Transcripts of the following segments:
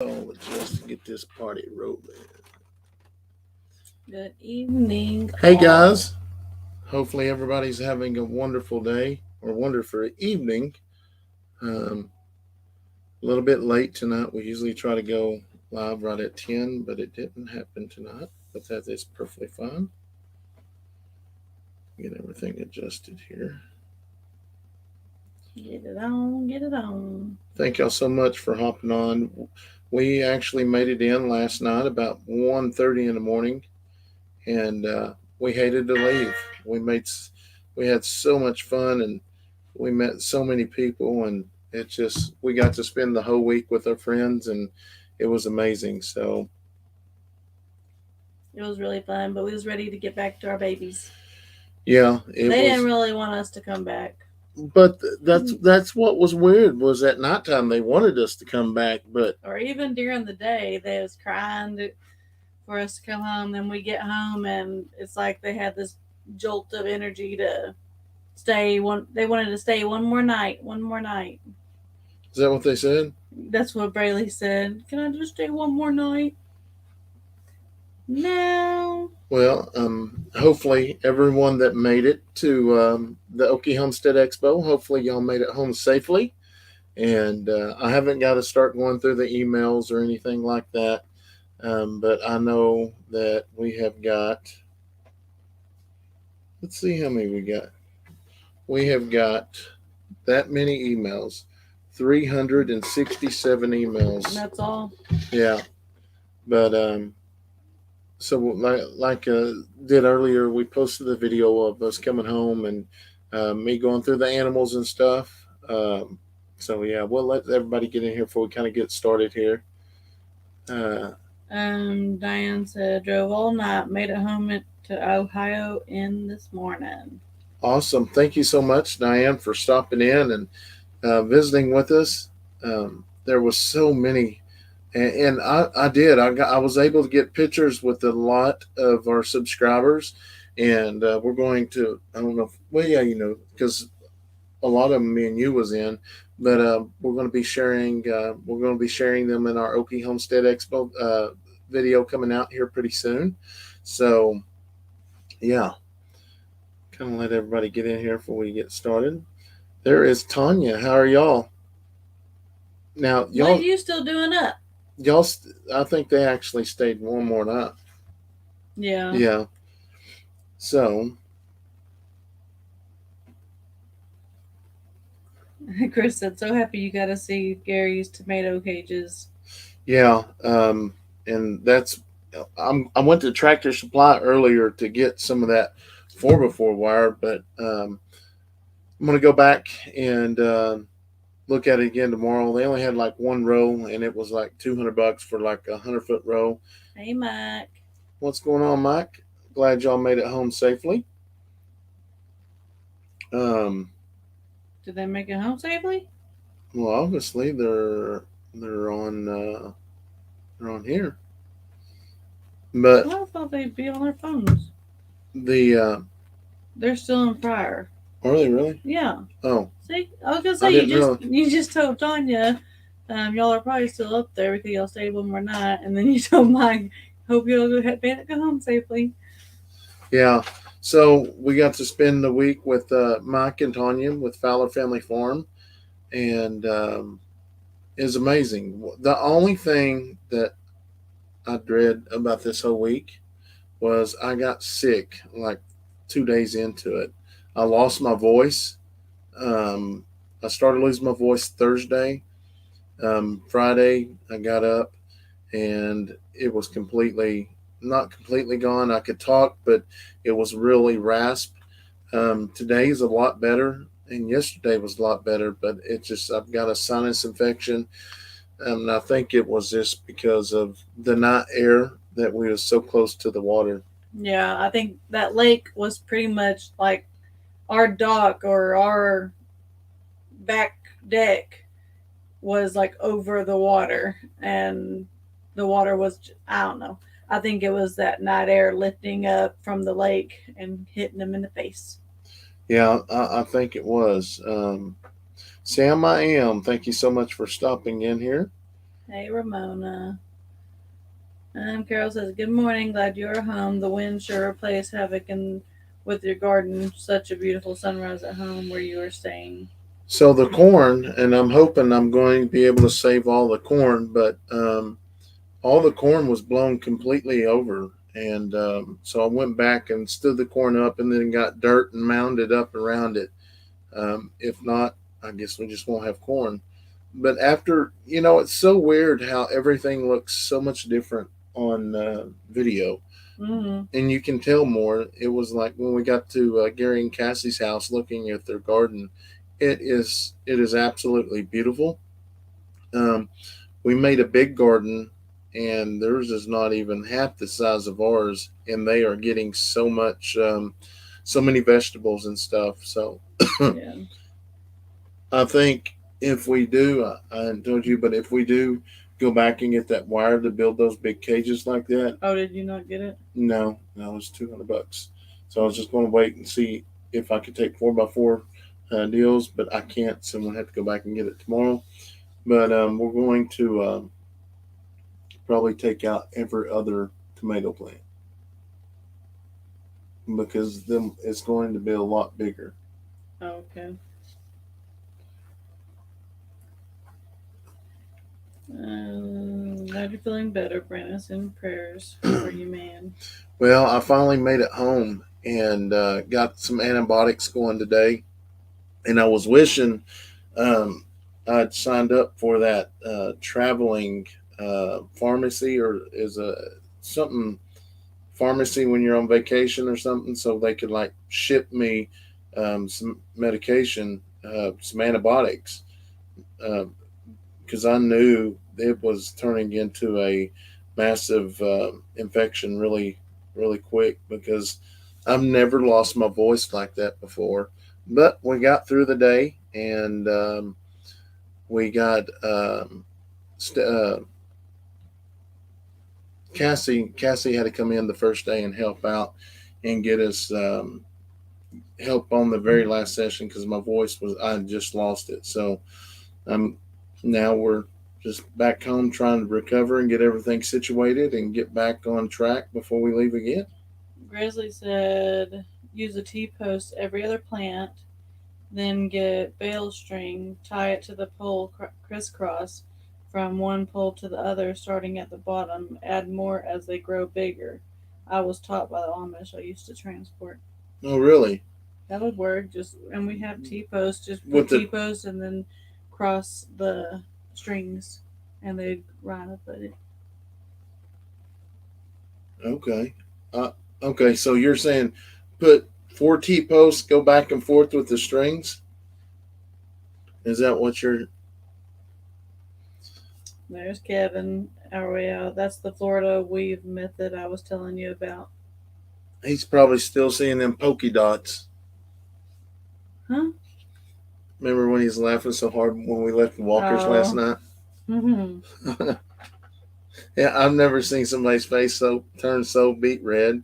So just get this party rolling. Good evening, Hey all. guys, hopefully everybody's having a wonderful day or wonderful evening. Um, a little bit late tonight. We usually try to go live right at 10, but it didn't happen tonight. But that is perfectly fine. Get everything adjusted here. Get it on, get it on. Thank y'all so much for hopping on. We actually made it in last night about 1:30 in the morning, and we hated to leave. We made we had so much fun, and we met so many people, and it just we got to spend the whole week with our friends, and it was amazing. So It was really fun, but we was ready to get back to our babies. yeah, it They didn't was. really want us to come back. But that's what was weird was at nighttime they wanted us to come back, but Or even during the day, they was for us to come home. Then we get home, and it's like they had this jolt of energy to stay. They wanted to stay one more night, one more night. is that what they said? That's what Braylee said. Can I just stay one more night? No. Well, hopefully everyone that made it to the Okie Homestead Expo, hopefully y'all made it home safely. And I haven't got to start going through the emails or anything like that. But I know that we have got, let's see how many we got. We have got that many emails, 367 emails. That's all. Yeah. But so like did earlier, we posted a video of us coming home and me going through the animals and stuff. So yeah, we'll let everybody get in here before we kind of get started here. Uh, Diane said drove all night, made it home to Ohio in this morning. awesome. Thank you so much, Diane, for stopping in and visiting with us. There was so many, and I did. I was able to get pictures with a lot of our subscribers, and we're going to. I don't know. Well, yeah, because a lot of them me and you was in, but we're going to be sharing. We're going to be sharing them in our Okie Homestead Expo video coming out here pretty soon. So yeah, kind of let everybody get in here before we get started. There is Tanya. How are y'all? Now, What are you still doing up? I think they actually stayed one more night. Yeah. Yeah. So, Chris said, so happy you got to see Gary's tomato cages. yeah. And that's, I went to Tractor Supply earlier to get some of that 4x4 wire, but I'm going to go back and look at it again tomorrow. They only had like one row, and it was like $200 for like a 100-foot row. Hey, Mike. What's going on, Mike? Glad y'all made it home safely. Um, Did they make it home safely? well, obviously they're on they're on here, but Well, I thought they'd be on their phones. the They're still in Pryor. are they really? Yeah. Oh, See, I was gonna I say didn't know. you just told Tanya, y'all are probably still up there because y'all stayed one more night, and then you told Mike, hope y'all go home safely. Yeah, so we got to spend the week with Mike and Tanya with Fowler Family Farm, and it's amazing. The only thing that I dread about this whole week was I got sick like 2 days into it. I lost my voice. Um, I started losing my voice Thursday. Friday, I got up and it was completely, not completely gone. I could talk, but it was really rasp. Today is a lot better, and yesterday was a lot better, but it just, I've got a sinus infection. And I think it was just because of the night air that we were so close to the water. Yeah, I think that lake was pretty much like our dock or our back deck was like over the water, and the water was, I don't know. I think it was that night air lifting up from the lake and hitting them in the face. Yeah, I think it was. Sam, I am. Thank you so much for stopping in here. Hey, Ramona. Carol says, "Good morning. Glad you're home. The wind sure plays havoc with your garden. Such a beautiful sunrise at home where you are staying." So the corn, and I'm hoping I'm going to be able to save all the corn, but all the corn was blown completely over. And so I went back and stood the corn up and then got dirt and mounded up around it. If not, I guess we just won't have corn. But after, it's so weird how everything looks so much different on video. Mm-hmm. And you can tell more. It was like when we got to Gary and Cassie's house looking at their garden. It is absolutely beautiful. Um, we made a big garden, and theirs is not even half the size of ours, and they are getting so much, so many vegetables and stuff. So Yeah. I think if we do, I hadn't told you, but if we do go back and get that wire to build those big cages like that, Oh, did you not get it? no, it's $200. So I was just going to wait and see if I could take 4x4 deals, but I can't. So I'm gonna have to go back and get it tomorrow. But we're going to probably take out every other tomato plant because then it's going to be a lot bigger. Oh, okay. Glad you're feeling better, Brandon. Send prayers for you, man. Well, I finally made it home and got some antibiotics going today, and I was wishing um, I'd signed up for that traveling pharmacy or is a something pharmacy when you're on vacation or something, so they could like ship me some medication, some antibiotics, because I knew it was turning into a massive infection really, really quick. Because I've never lost my voice like that before, but we got through the day, and we got st- uh, Cassie had to come in the first day and help out and get us help on the very last session because my voice was I just lost it. So I'm now we're just back home trying to recover and get everything situated and get back on track before we leave again. Grizzly said, "Use a T post every other plant, then get bale string, tie it to the pole crisscross from one pole to the other, starting at the bottom. Add more as they grow bigger. I was taught by the Amish I used to transport." Oh, really? That would work. Just and we have T posts. Just With put the T posts and then cross the strings, and they ride up at it. okay, uh, okay. So you're saying put four T posts, go back and forth with the strings? Is that what you're? There's Kevin. Our way out. That's the Florida weave method I was telling you about. He's probably still seeing them pokey dots. Huh? Remember when he's laughing so hard when we left Walker's last Oh. night? Mm-hmm. Yeah, I've never seen somebody's face so turn so beet red.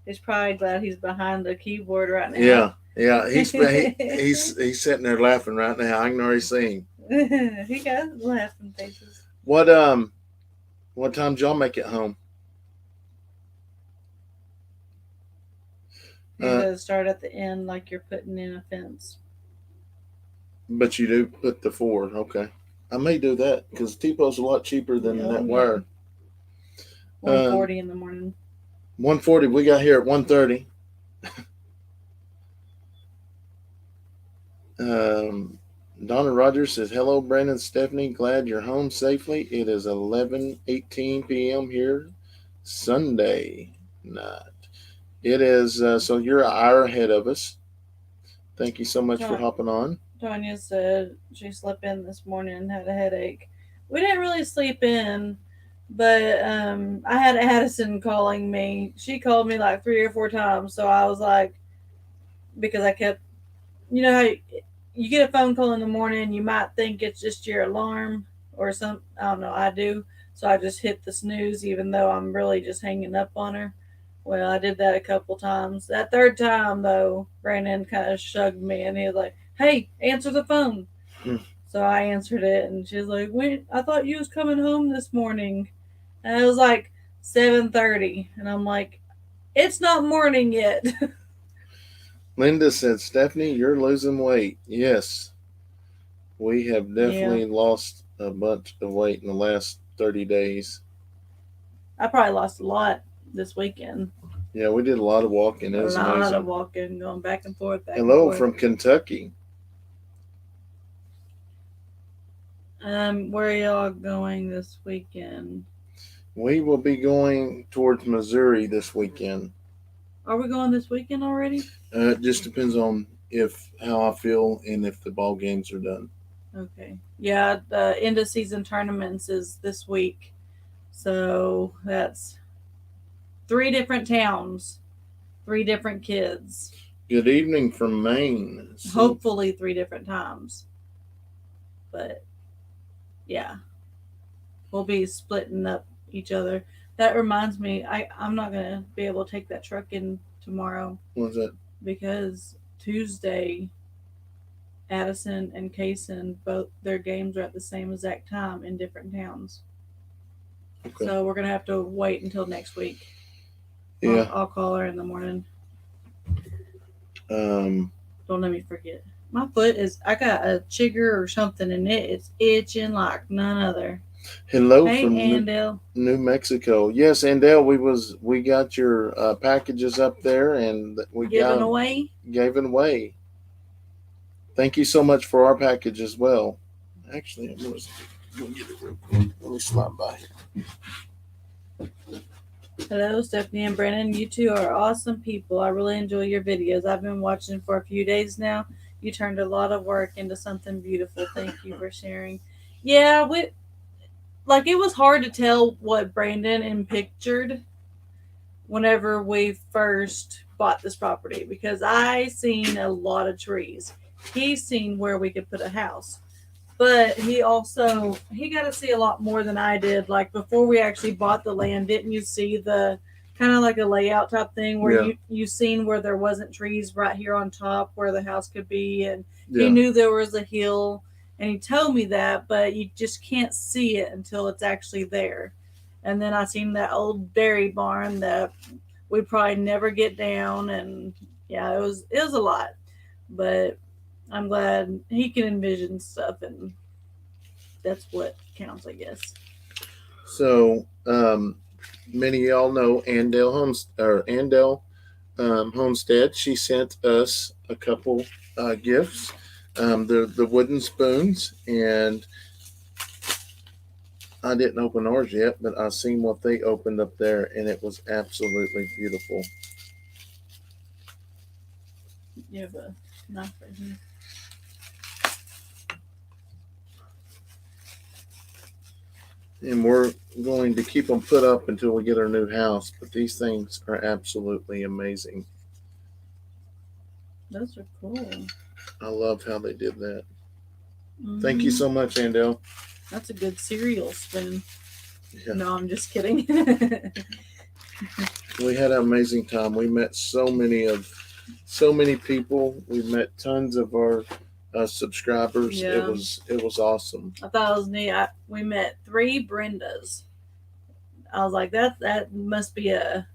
He's probably glad he's behind the keyboard right now. Yeah, yeah. He's sitting there laughing right now. I can already see him. He got laughing faces. What time did y'all make it home? You gotta start at the end like you're putting in a fence. But you do put the four. Okay, I may do that because T-Po's a lot cheaper than that wire. 1:40 in the morning. 1:40. We got here at 1:30. Donna Rogers says, "Hello, Brandon, Stephanie. Glad you're home safely. It is 11:18 p.m. here, Sunday night. It is so you're an hour ahead of us. Thank you so much for hopping on." Tanya said she slept in this morning and had a headache. We didn't really sleep in, but I had Addison calling me. She called me like 3 or 4 times, so I was like, because I kept, how you get a phone call in the morning, you might think it's just your alarm or some. I don't know. I do, so I just hit the snooze, even though I'm really just hanging up on her. Well, I did that a couple times. That third time, though, Brandon kind of shrugged me and he was like, "Hey, answer the phone." So I answered it, and she's like, "Wait, I thought you was coming home this morning." And it was like 7:30, and I'm like, "It's not morning yet." Linda said, Stephanie, you're losing weight. Yes, we have Yeah, definitely lost a bunch of weight in the last 30 days. I probably lost a lot this weekend. Yeah, we did a lot of walking. It A was lot of amazing. walking, going back and forth, back and Hello forth. from Kentucky. Where y'all going this weekend? We will be going towards Missouri this weekend. Are we going this weekend already? It just depends on if how I feel and if the ball games are done. Okay. Yeah, the end of season tournaments is this week. So that's three different towns, three different kids. Good evening from Maine. Hopefully, three different times. But yeah, we'll be splitting up each other. That reminds me, I'm not going to be able to take that truck in tomorrow What's that? because Tuesday, Addison and Kayson, both their games are at the same exact time in different towns. Okay. So we're going to have to wait until next week. Yeah. I'll call her in the morning. Um, Don't let me forget. My foot is, I got a chigger or something and it is itching like none other. Hello Hey, from Andel. New Mexico. Yes, Andel, we got your packages up there, and we Giving away. gave it away. Thank you so much for our package as well. Actually, I'm gonna go get it real quick. Let me slide by here. Hello, Stephanie and Brandon. You two are awesome people. I really enjoy your videos. I've been watching for a few days now. You turned a lot of work into something beautiful. Thank you for sharing. Yeah, it was hard to tell what Brandon and pictured whenever we first bought this property because I seen a lot of trees. He's seen where we could put a house. But he got to see a lot more than I did. Like before we actually bought the land, didn't you see the kind of like a layout type thing where Yeah. you seen where there wasn't trees right here on top where the house could be, and he Yeah. knew there was a hill, and he told me that, but you just can't see it until it's actually there. And then I seen that old dairy barn that we probably never get down, and yeah, it was a lot, but I'm glad he can envision stuff, and that's what counts, I guess. So, many of y'all know Andel Homestead. She sent us a couple gifts. The wooden spoons, and I didn't open ours yet, but I seen what they opened up there, and it was absolutely beautiful. You have a knife right here. And we're going to keep them put up until we get our new house. But these things are absolutely amazing. Those are cool. I love how they did that. Mm-hmm. Thank you so much, Andel. That's a good cereal spoon. Yeah. No, I'm just kidding. We had an amazing time. We met so many people. We met tons of our subscribers. Yeah. It was awesome. I thought it was neat. We met 3 Brendas. I was like, that must be a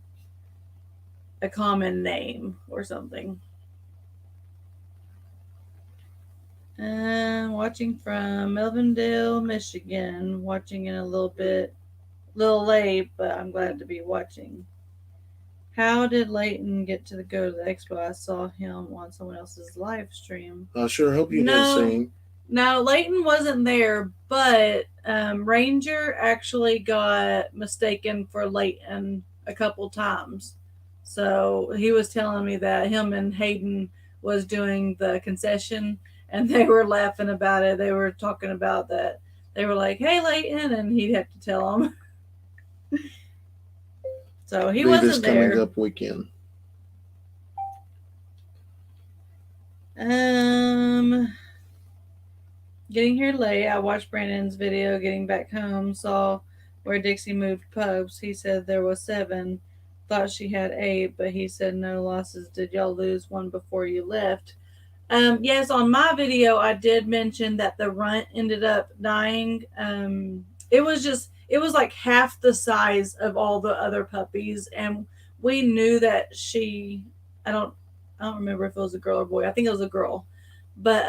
common name or something. Watching from Melvindale, Michigan. Watching in a little late, but I'm glad to be watching. How did Leighton get to go to the expo? I saw him on someone else's live stream. I sure hope you did sing. No, Leighton wasn't there, but Ranger actually got mistaken for Leighton a couple times. So he was telling me that him and Hayden was doing the concession, and they were laughing about it. They were talking about that. They were like, "Hey, Leighton," and he'd have to tell them. So he wasn't this there. Coming up weekend. Getting here late. I watched Brandon's video getting back home. Saw where Dixie moved pups. He said there was 7. Thought she had 8, but he said no losses. Did y'all lose one before you left? Yes, on my video, I did mention that the runt ended up dying. It was like half the size of all the other puppies, and we knew that I don't, I don't remember if it was a girl or boy. I think it was a girl, but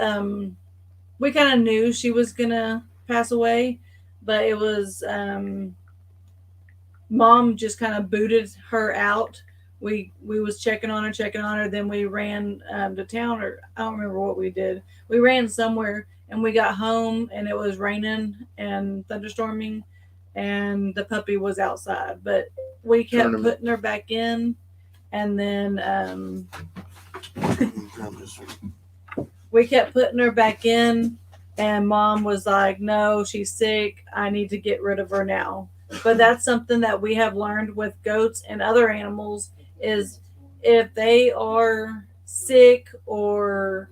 we kind of knew she was gonna pass away, but it was mom just kind of booted her out. We was checking on her. Then we ran to town, or I don't remember what we did. We ran somewhere, and we got home, and it was raining and thunderstorming, and the puppy was outside. But we kept Tournament. putting her back in, and then we kept putting her back in, and mom was like, no, she's sick, I need to get rid of her now. But that's something that we have learned with goats and other animals is if they are sick or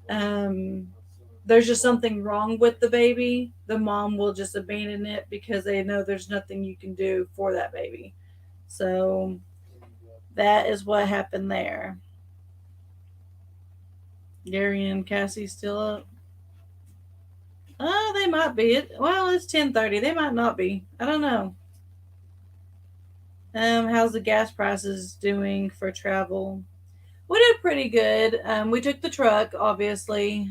um, there's just something wrong with the baby, the mom will just abandon it because they know there's nothing you can do for that baby. So that is what happened there. Gary and Cassie still up? Oh, they might be. Well, it's 10:30. They might not be. I don't know. How's the gas prices doing for travel? We did pretty good. We took the truck, obviously.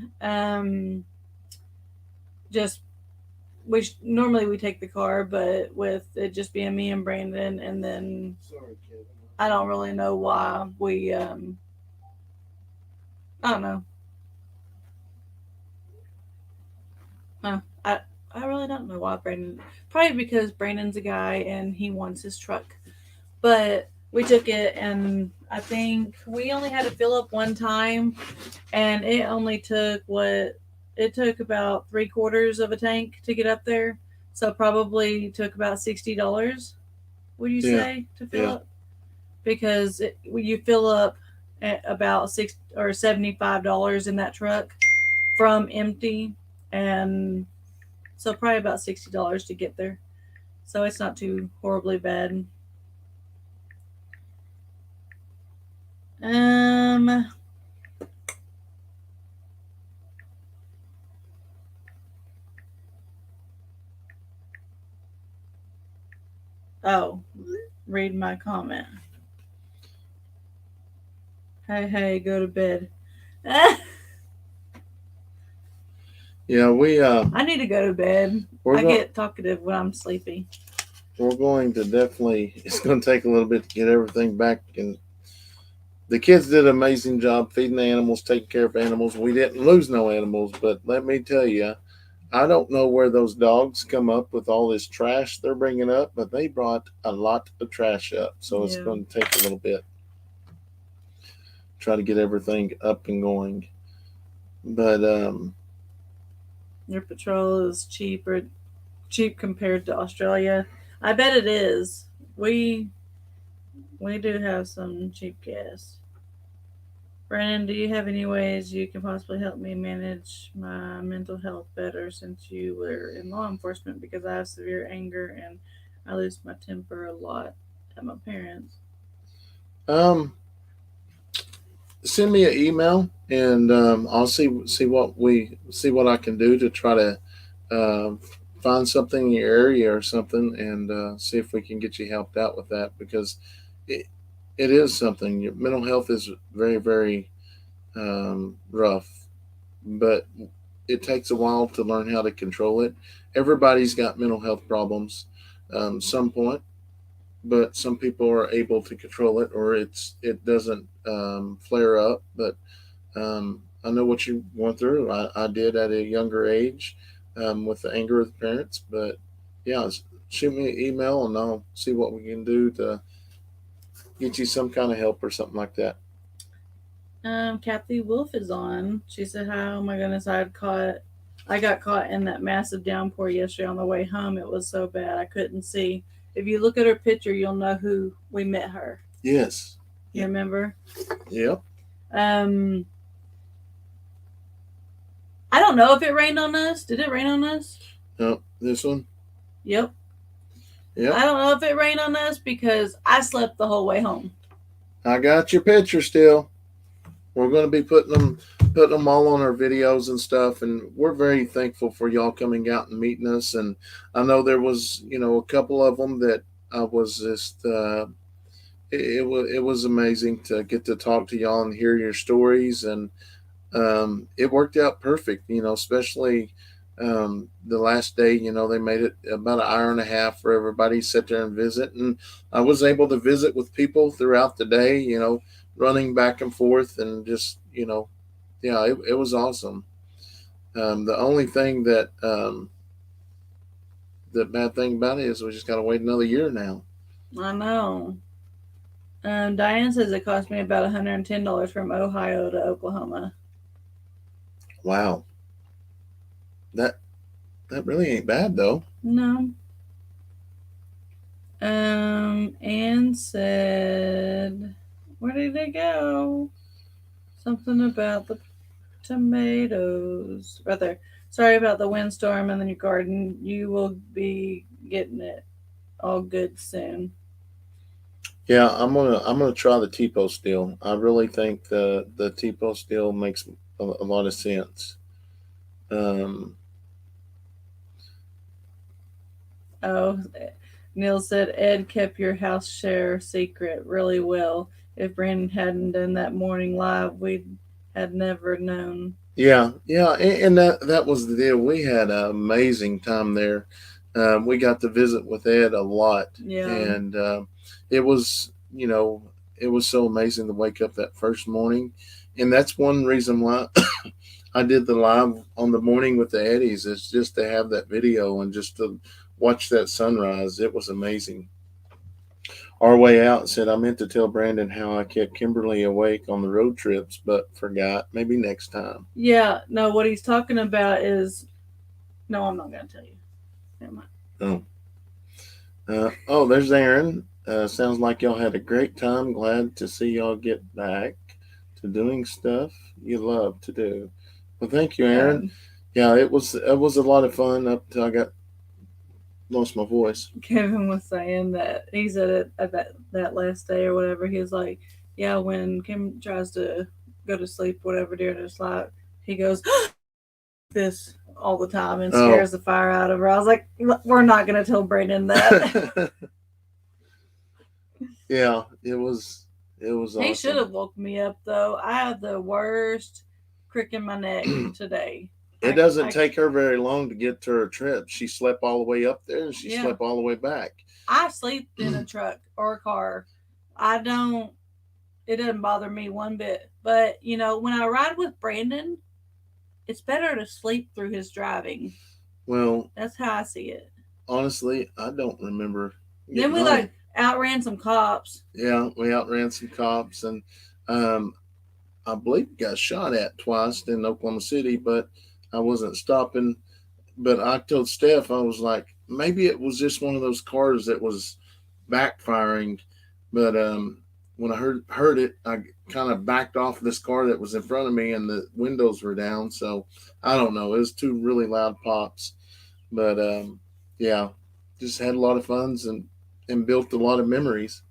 Just normally we take the car, but with it just being me and Brandon, and then I don't really know why we. I don't know. Huh. I really don't know why Brandon. Probably because Brandon's a guy and he wants his truck. But we took it, and I think we only had to fill up one time, and it only took what it took about 3/4 of a tank to get up there. So probably took about $60. Would you Yeah. say to fill up? Because you fill up at about $6 or $75 in that truck from empty, and so probably about $60 to get there. So it's not too horribly bad. Um. Oh, read my comment. Hey, hey, go to bed. Yeah, I need to go to bed. we're I going get talkative when I'm sleepy. we're going to definitely. It's going to take a little bit to get everything back, and the kids did an amazing job feeding the animals, taking care of animals. We didn't lose no animals, but let me tell you, I don't know where those dogs come up with all this trash they're bringing up, but they brought a lot of trash up, so it's Yeah. going to take a little bit. Try to get everything up and going, but Your patrol is cheap compared to Australia. I bet it is. We we do have some cheap gas. Brandon, do you have any ways you can possibly help me manage my mental health better since you were in law enforcement? Because I have severe anger and I lose my temper a lot at my parents. um, send me an email, and I'll see what I can do to try to um, find something in your area or something, and see if we can get you helped out with that because it, it is something. Your mental health is very rough, but it takes a while to learn how to control it. Everybody's got mental health problems, some point, but some people are able to control it, or it doesn't flare up. But I know what you went through. I did at a younger age with the anger of the parents. But yeah, shoot me an email and I'll see what we can do to get you some kind of help or something like that. Kathy Wolf is on. She said, "Hi, oh my goodness, I got caught in that massive downpour yesterday on the way home. It was so bad I couldn't see. If you look at her picture, you'll know who we met her. Yes. You remember? Yep. Um, I don't know if it rained on us. Did it rain on us? Yep. This one. Yep. Yep. I don't know if it rained on us because I slept the whole way home. I got your picture still. we're going to be putting them all on our videos and stuff, and we're very thankful for y'all coming out and meeting us. And I know there was, a couple of them that I was just it was amazing to get to talk to y'all and hear your stories, and it worked out perfect. Especially the last day. They made it about an hour and a half for everybody to sit there and visit, and I was able to visit with people throughout the day. Running back and forth, and just yeah, it was awesome. The only thing the bad thing about it is we just got to wait another year now. I know. Diane says it cost me about $110 from Ohio to Oklahoma. Wow, that that really ain't bad though. No. Anne said, where did it go? Something about the tomatoes. Right there. Sorry about the windstorm in the new garden. You will be getting it all good soon. Yeah, I'm gonna try the T-post deal. I really think the T-post deal makes a lot of sense. Um, Oh, Neil said Ed kept your house share secret really well. If Brandon hadn't done that morning live, we'd had never known. yeah, yeah, and that was the deal. We had an amazing time there. We got to visit with Ed a lot, Yeah. and it was it was so amazing to wake up that first morning, and that's one reason why I did the live on the morning with the Eddies, is just to have that video and just to watch that sunrise. It was amazing. Our way out said, I meant to tell Brandon how I kept Kimberly awake on the road trips, but forgot. Maybe next time. Yeah, no, what he's talking about is. No, I'm not going to tell you. Never mind. Oh, there's Aaron. Sounds like y'all had a great time. Glad to see y'all get back to doing stuff you love to do. Well, thank you, Aaron. Yeah, it was a lot of fun up till I got lost my voice. Kevin was saying that he said it at that last day or whatever. He was like, "Yeah, when Kim tries to go to sleep, whatever during her sleep, he goes this all the time and scares the fire out of her." I was like, "We're not gonna tell Brandon that." Yeah, it was. He Awesome. should have woke me up though. I had the worst crick in my neck today. It doesn't take her very long to get to her trip. She slept all the way up there, and she slept all the way back. I sleep in a truck or a car. I don't. It doesn't bother me one bit. But when I ride with Brandon, it's better to sleep through his driving. Well, that's how I see it. Honestly, I don't remember. Then we outran some cops. Yeah, we outran some cops, and I believe we got shot at twice in Oklahoma City, but I wasn't stopping. But I told Steph, I was like, maybe it was just one of those cars that was backfiring. But when I heard it, I kind of backed off this car that was in front of me, and the windows were down. So I don't know. It was two really loud pops. But yeah, just had a lot of fun and built a lot of memories.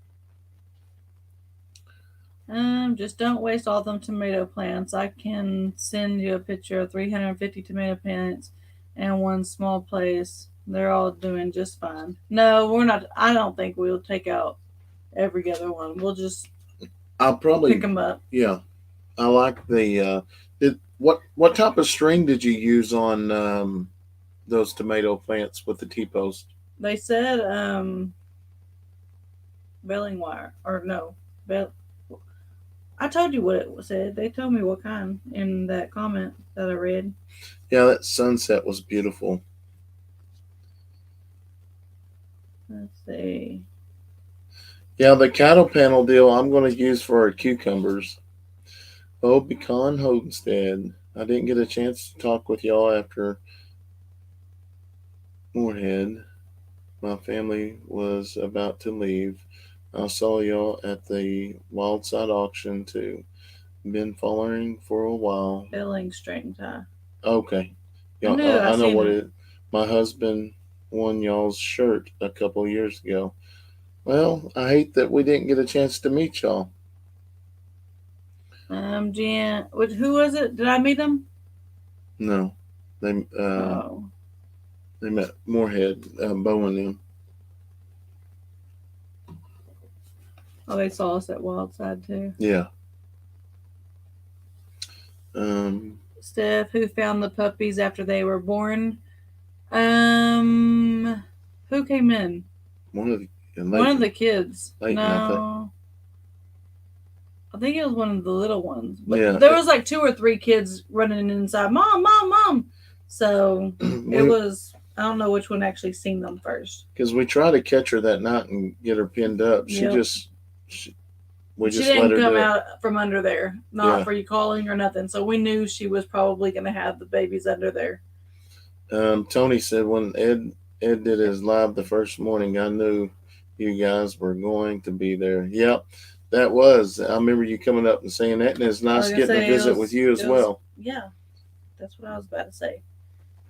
Just don't waste all them tomato plants. I can send you a picture of 350 tomato plants and one small place. They're all doing just fine. No, we're not. I don't think we'll take out every other one. We'll just. I'll probably pick them up. Yeah, I like the. What type of string did you use on those tomato plants with the T-post? They said belling wire or no bell. I told you what it said. They told me what kind in that comment that I read. Yeah, that sunset was beautiful. Let's see. Yeah, the cattle panel deal I'm going to use for our cucumbers. Oh, Pecan Homestead. I didn't get a chance to talk with y'all after Moorhead. My family was about to leave. I saw y'all at the Wildside auction too. Been following for a while. Billing string tie. Okay. Yeah, I know what it is. My husband won y'all's shirt a couple years ago. Well, I hate that we didn't get a chance to meet y'all. Jan, who was it? Did I meet him? No, they Oh, they met Moorhead, Bo and them. oh, they saw us at Wildside too. Yeah. Um, Steph, who found the puppies after they were born? Um, who came in? one of the One of Leighton, the kids. Leighton, I think. No, I think it was one of the little ones. But Yeah, there was like 2 or 3 kids running inside. Mom, mom, mom. So it was. I don't know which one actually seen them first. because we tried to catch her that night and get her pinned up. Yep. We She just didn't let her come do it. out from under there, not Yeah. for you calling or nothing. So we knew she was probably going to have the babies under there. Tony said when Ed did his live the first morning, I knew you guys were going to be there. Yep, that was. I remember you coming up and saying that, and it's nice getting a visit with you as well. Yeah, that's what I was about to say.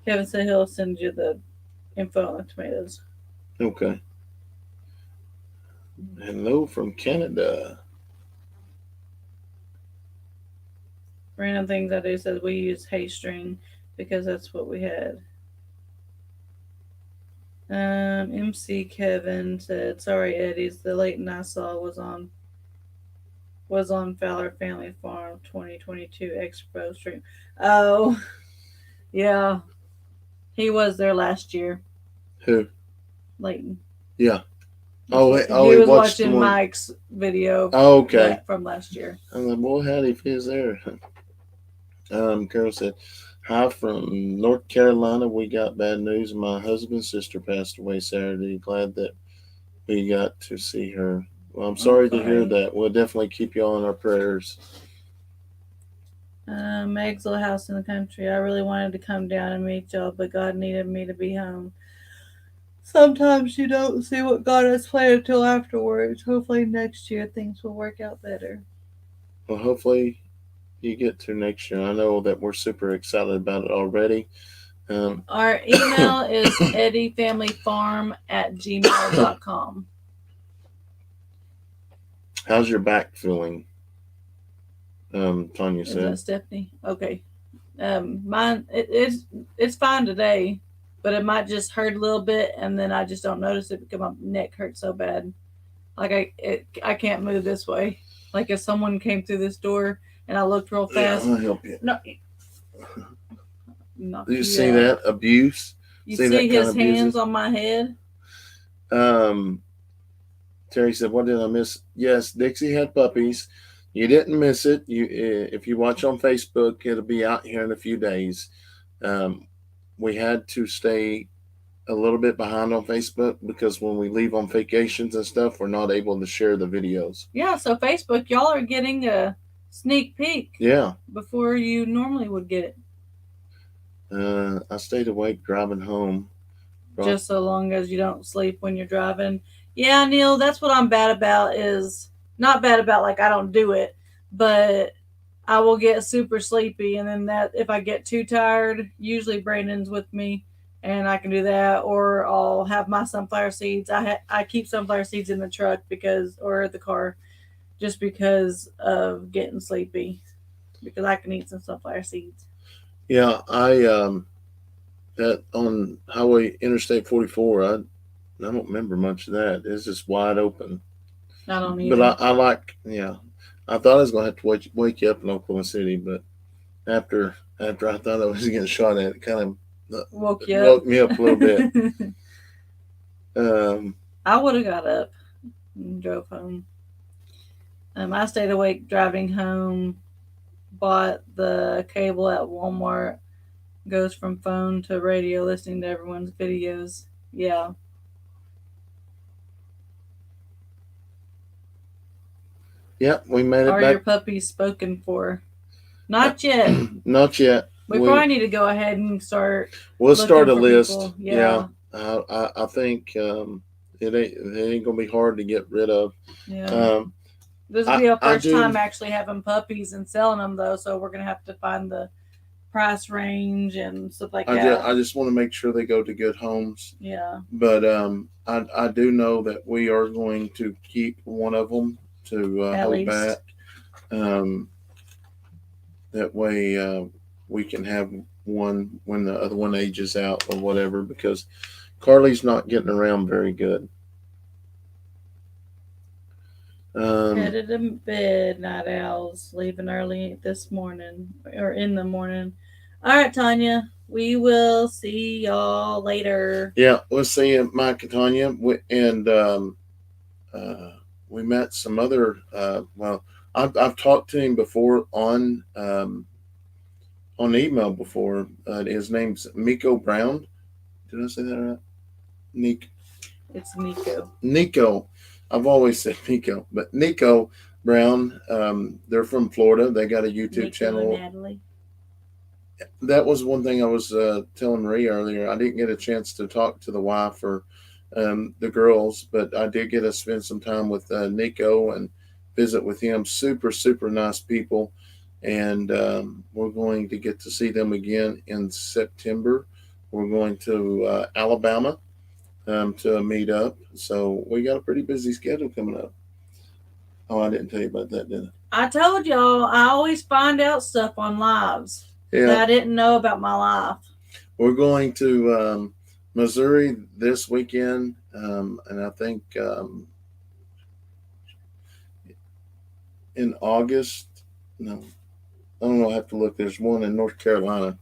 Kevin said he'll send you the info on the tomatoes. Okay. Hello from Canada. Random things I do says we use hay string because that's what we had. MC Kevin said, "Sorry, Eddie's the Leighton I saw was on Fowler Family Farm 2022 Expo stream." Oh, yeah, he was there last year. Who? Leighton. Yeah. He was watching Mike's video. Oh, okay. From last year. I'm like, boy, howdy if he's there. Carol said, "Hi from North Carolina. We got bad news. My husband's sister passed away Saturday. Glad that we got to see her. Well, I'm sorry to hear that. We'll definitely keep you on our prayers." Meg's little house in the country. I really wanted to come down and meet y'all, but God needed me to be home. Sometimes you don't see what God has planned until afterwards. Hopefully next year things will work out better. Well, hopefully you get to next year. I know that we're super excited about it already. Our email is eddyfamilyfarm@gmail.com. How's your back feeling? Tanya said. Is that Stephanie? Okay. Mine it's fine today, but it might just hurt a little bit, and then I just don't notice it because my neck hurts so bad. Like I can't move this way. Like if someone came through this door and I looked real fast. Yeah, I'll help you. No. Do you see that abuse? You see his hands on my head? Terry said, "What did I miss?" Yes, Dixie had puppies. You didn't miss it. If you watch on Facebook, it'll be out here in a few days. We had to stay a little bit behind on Facebook because when we leave on vacations and stuff, we're not able to share the videos. Yeah, so Facebook, y'all are getting a sneak peek. Yeah. Before you normally would get it. I stayed awake driving home. Just so long as you don't sleep when you're driving. Yeah, Neil, that's what I'm bad about is not bad about like I don't do it, but I will get super sleepy, and then that if I get too tired, usually Brandon's with me and I can do that, or I'll have my sunflower seeds. I keep sunflower seeds in the truck or the car just because of getting sleepy, because I can eat some sunflower seeds. Yeah, I that on Highway Interstate 44, I don't remember much of that. It's just wide open. I don't either. But I like, yeah. I thought I was going to have to wake you up in Oklahoma City, but after I thought I was getting shot at, it kind of woke me up a little bit. I would have got up and drove home. I stayed awake driving home, bought the cable at Walmart, goes from phone to radio, listening to everyone's videos. Yeah. Yep, we made it back. Are your puppies spoken for? Not yet. Not yet. We probably need to go ahead and start. We'll start a list. Yeah. I think it ain't gonna be hard to get rid of. Yeah. This will be our first time actually having puppies and selling them, though, so we're gonna have to find the price range and stuff like that. I just want to make sure they go to good homes. Yeah. But I do know that we are going to keep one of them to hold back. That way, we can have one when the other one ages out or whatever. Because Carly's not getting around very good. Um, Headed to bed, night owls. Leaving early this morning or in the morning. All right, Tanya. We will see y'all later. yeah, we'll see you, Mike and Tanya, and uh, we met some other. Well, I've talked to him before on email before. His name's Miko Brown. Did I say that right? Nick It's Nico. Nico. I've always said Nico, but Nico Brown. They're from Florida. They got a YouTube Nico and channel. Natalie. That was one thing I was telling Marie earlier. I didn't get a chance to talk to the wife or the girls, but I did get to spend some time with Nico and visit with him. Super, super nice people. And we're going to get to see them again in September. We're going to Alabama to meet up. So we got a pretty busy schedule coming up. Oh, I didn't tell you about that, did I told y'all I always find out stuff on lives I? that Yeah. I didn't know about my life. We're going to Missouri this weekend, and I think in August. No, I don't know. I have to look. There's one in North Carolina.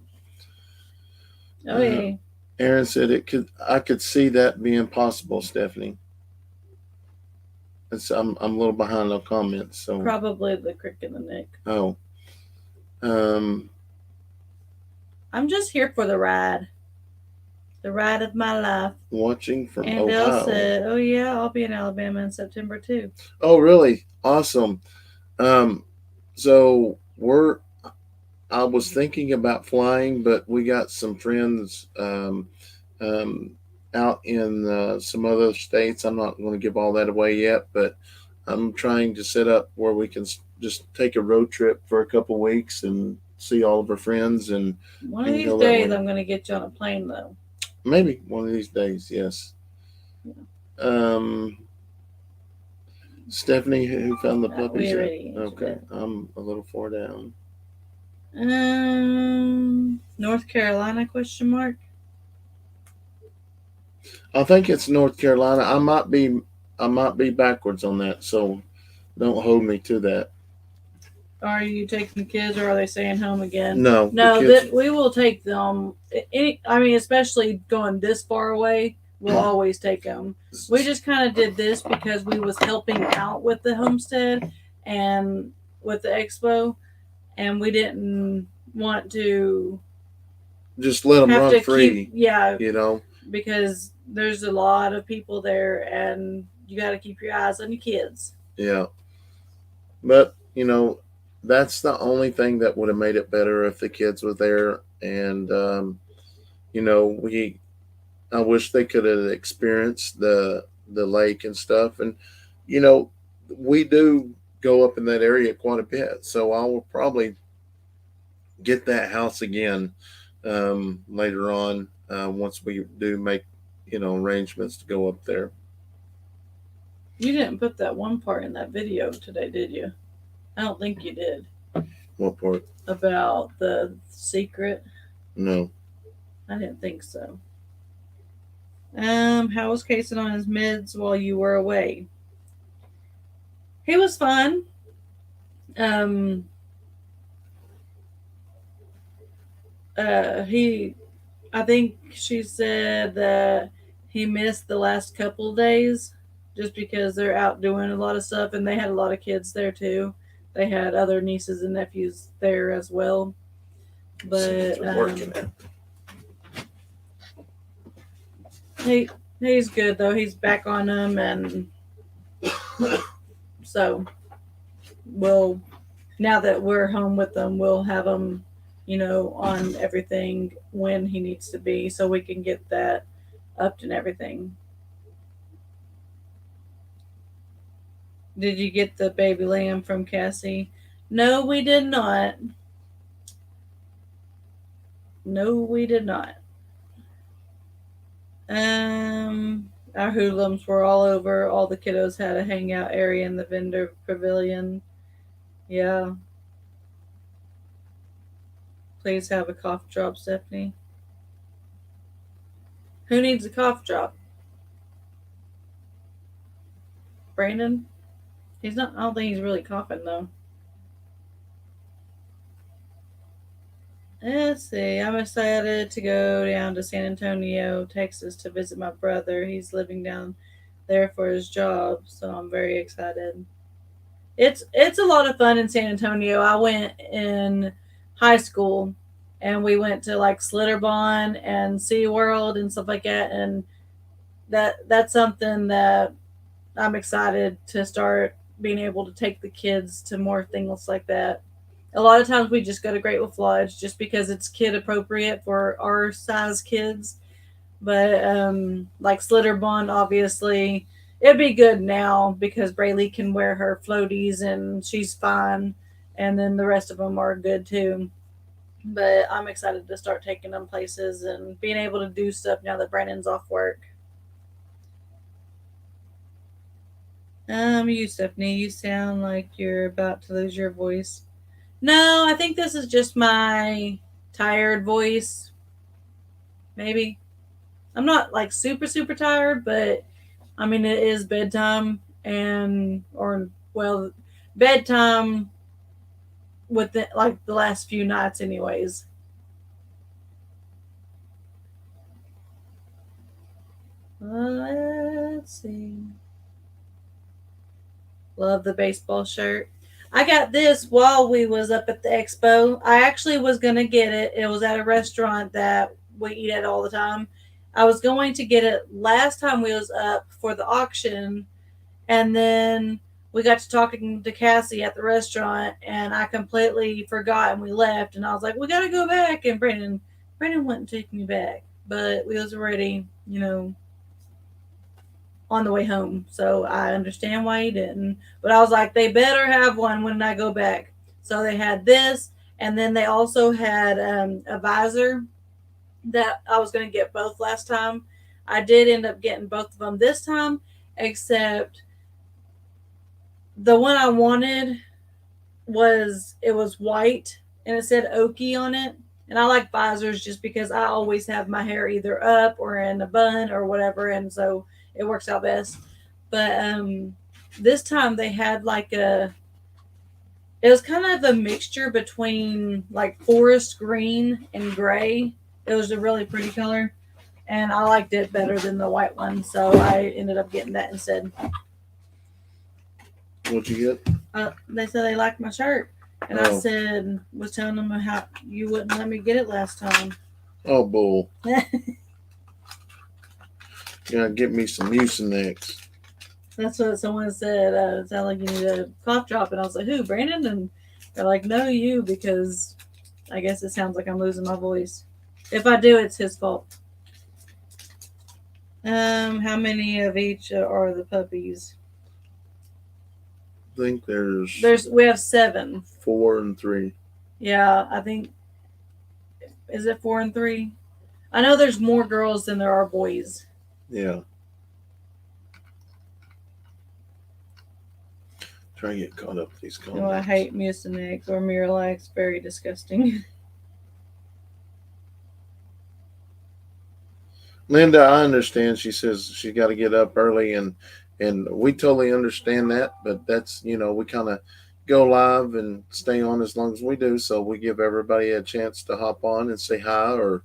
Okay. Aaron said it could. I could see that being possible, Stephanie. I'm a little behind on comments. So Probably the crick in the neck. oh, um, I'm just here for the ride. The ride of my life. watching from And Dale Ohio. said, "Oh yeah, I'll be in Alabama in September too." Oh, really? Awesome. Um, so we're I was thinking about flying, but we got some friends um, out in some other states. I'm not going to give all that away yet, but I'm trying to set up where we can just take a road trip for a couple weeks and see all of our friends One of and these go that days, way. I'm going to get you on a plane though. Maybe one of these days. Yes. Um, Stephanie, who found the puppies? We At? already answered Okay, I'm a little far down. that. North Carolina? Question mark. I think it's North Carolina. I might be backwards on that, so don't hold me to that. Are you taking the kids, or are they staying home again? No, No, the kids. that we will take them. I mean, especially going this far away, we'll always take them. We just kind of did this because we was helping out with the homestead and with the expo, and we didn't want to just let them have run to free. keep, yeah, You know. because there's a lot of people there, and you got to keep your eyes on your kids. Yeah, but that's the only thing that would have made it better if the kids were there, and we. I wish they could have experienced the lake and stuff, and you know, we do go up in that area quite a bit, so I will probably get that house again later on once we do make arrangements to go up there. You didn't put that one part in that video today, did you? I don't think you did. What part? About the secret? No. I didn't think so. How was Kayson on his meds while you were away? He was fine. He I think she said that he missed the last couple of days just because they're out doing a lot of stuff, and they had a lot of kids there too. They had other nieces and nephews there as well. But he's good though. He's back on them, and so we'll now that we're home with them, we'll have him, on everything when he needs to be, so we can get that up and everything. Did you get the baby lamb from Cassie? No, we did not. No, we did not. Our hoodlums were all over. All the kiddos had a hangout area in the vendor pavilion. Yeah. Please have a cough drop, Stephanie. Who needs a cough drop? Brandon? He's not. I don't think he's really coughing though. Let's see. I'm excited to go down to San Antonio, Texas to visit my brother. He's living down there for his job, so I'm very excited. It's a lot of fun in San Antonio. I went in high school and we went to like Slitterbond and SeaWorld and stuff like that, and that's something that I'm excited to start being able to take the kids to more things like that. A lot of times we just go to Great Wolf Lodge just because it's kid appropriate for our size kids. But like Slitterbond, obviously, it'd be good now because Braylee can wear her floaties and she's fine, and then the rest of them are good too. But I'm excited to start taking them places and being able to do stuff now that Brandon's off work. You, Stephanie, you sound like you're about to lose your voice. No, I think this is just my tired voice. Maybe. I'm not like super, super tired, but I mean, it is bedtime and, or, well, bedtime with like the last few nights, anyways. Let's see. Love the baseball shirt. I got this while we was up at the expo. I actually was gonna get it. It was at a restaurant that we eat at all the time. I was going to get it last time we was up for the auction, and then we got to talking to Cassie at the restaurant, and I completely forgot, and we left, and I was like, we gotta go back, and Brandon wouldn't take me back, but we was already, on the way home. So I understand why he didn't. But I was like, they better have one when I go back. So they had this, and then they also had a visor that I was going to get both last time. I did end up getting both of them this time, except the one I wanted was white and it said Okie on it. And I like visors just because I always have my hair either up or in a bun or whatever, and so it works out best. But this time they had like it was kind of a mixture between like forest green and gray. It was a really pretty color, and I liked it better than the white one, so I ended up getting that instead. What'd you get? They said they liked my shirt, and I said, was telling them how you wouldn't let me get it last time. Oh, bull. Yeah, get me some Mucinex. That's what someone said. It sounded like you need a cough drop, and I was like, "Who, Brandon?" And they're like, "No, you," because I guess it sounds like I'm losing my voice. If I do, it's his fault. How many of each are the puppies? I think there's we have 7. 4 and 3. Yeah, I think, is it 4 and 3? I know there's more girls than there are boys. Yeah. Try and get caught up with these comments. Oh, I hate Mucinex or Miralax. Very disgusting. Linda, I understand. She says she got to get up early, and we totally understand that. But that's we kind of go live and stay on as long as we do, so we give everybody a chance to hop on and say hi or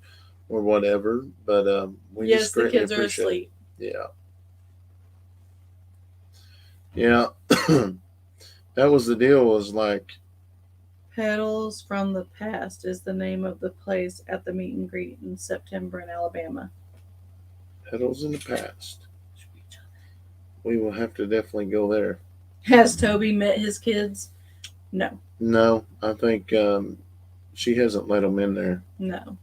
whatever. But we yes, just the greatly kids are appreciate asleep. It. Yeah. That was the deal. Was like Petals from the Past is the name of the place at the meet and greet in September in Alabama. Petals in the Past. We will have to definitely go there. Has Toby met his kids? No. No, I think she hasn't let them in there. No.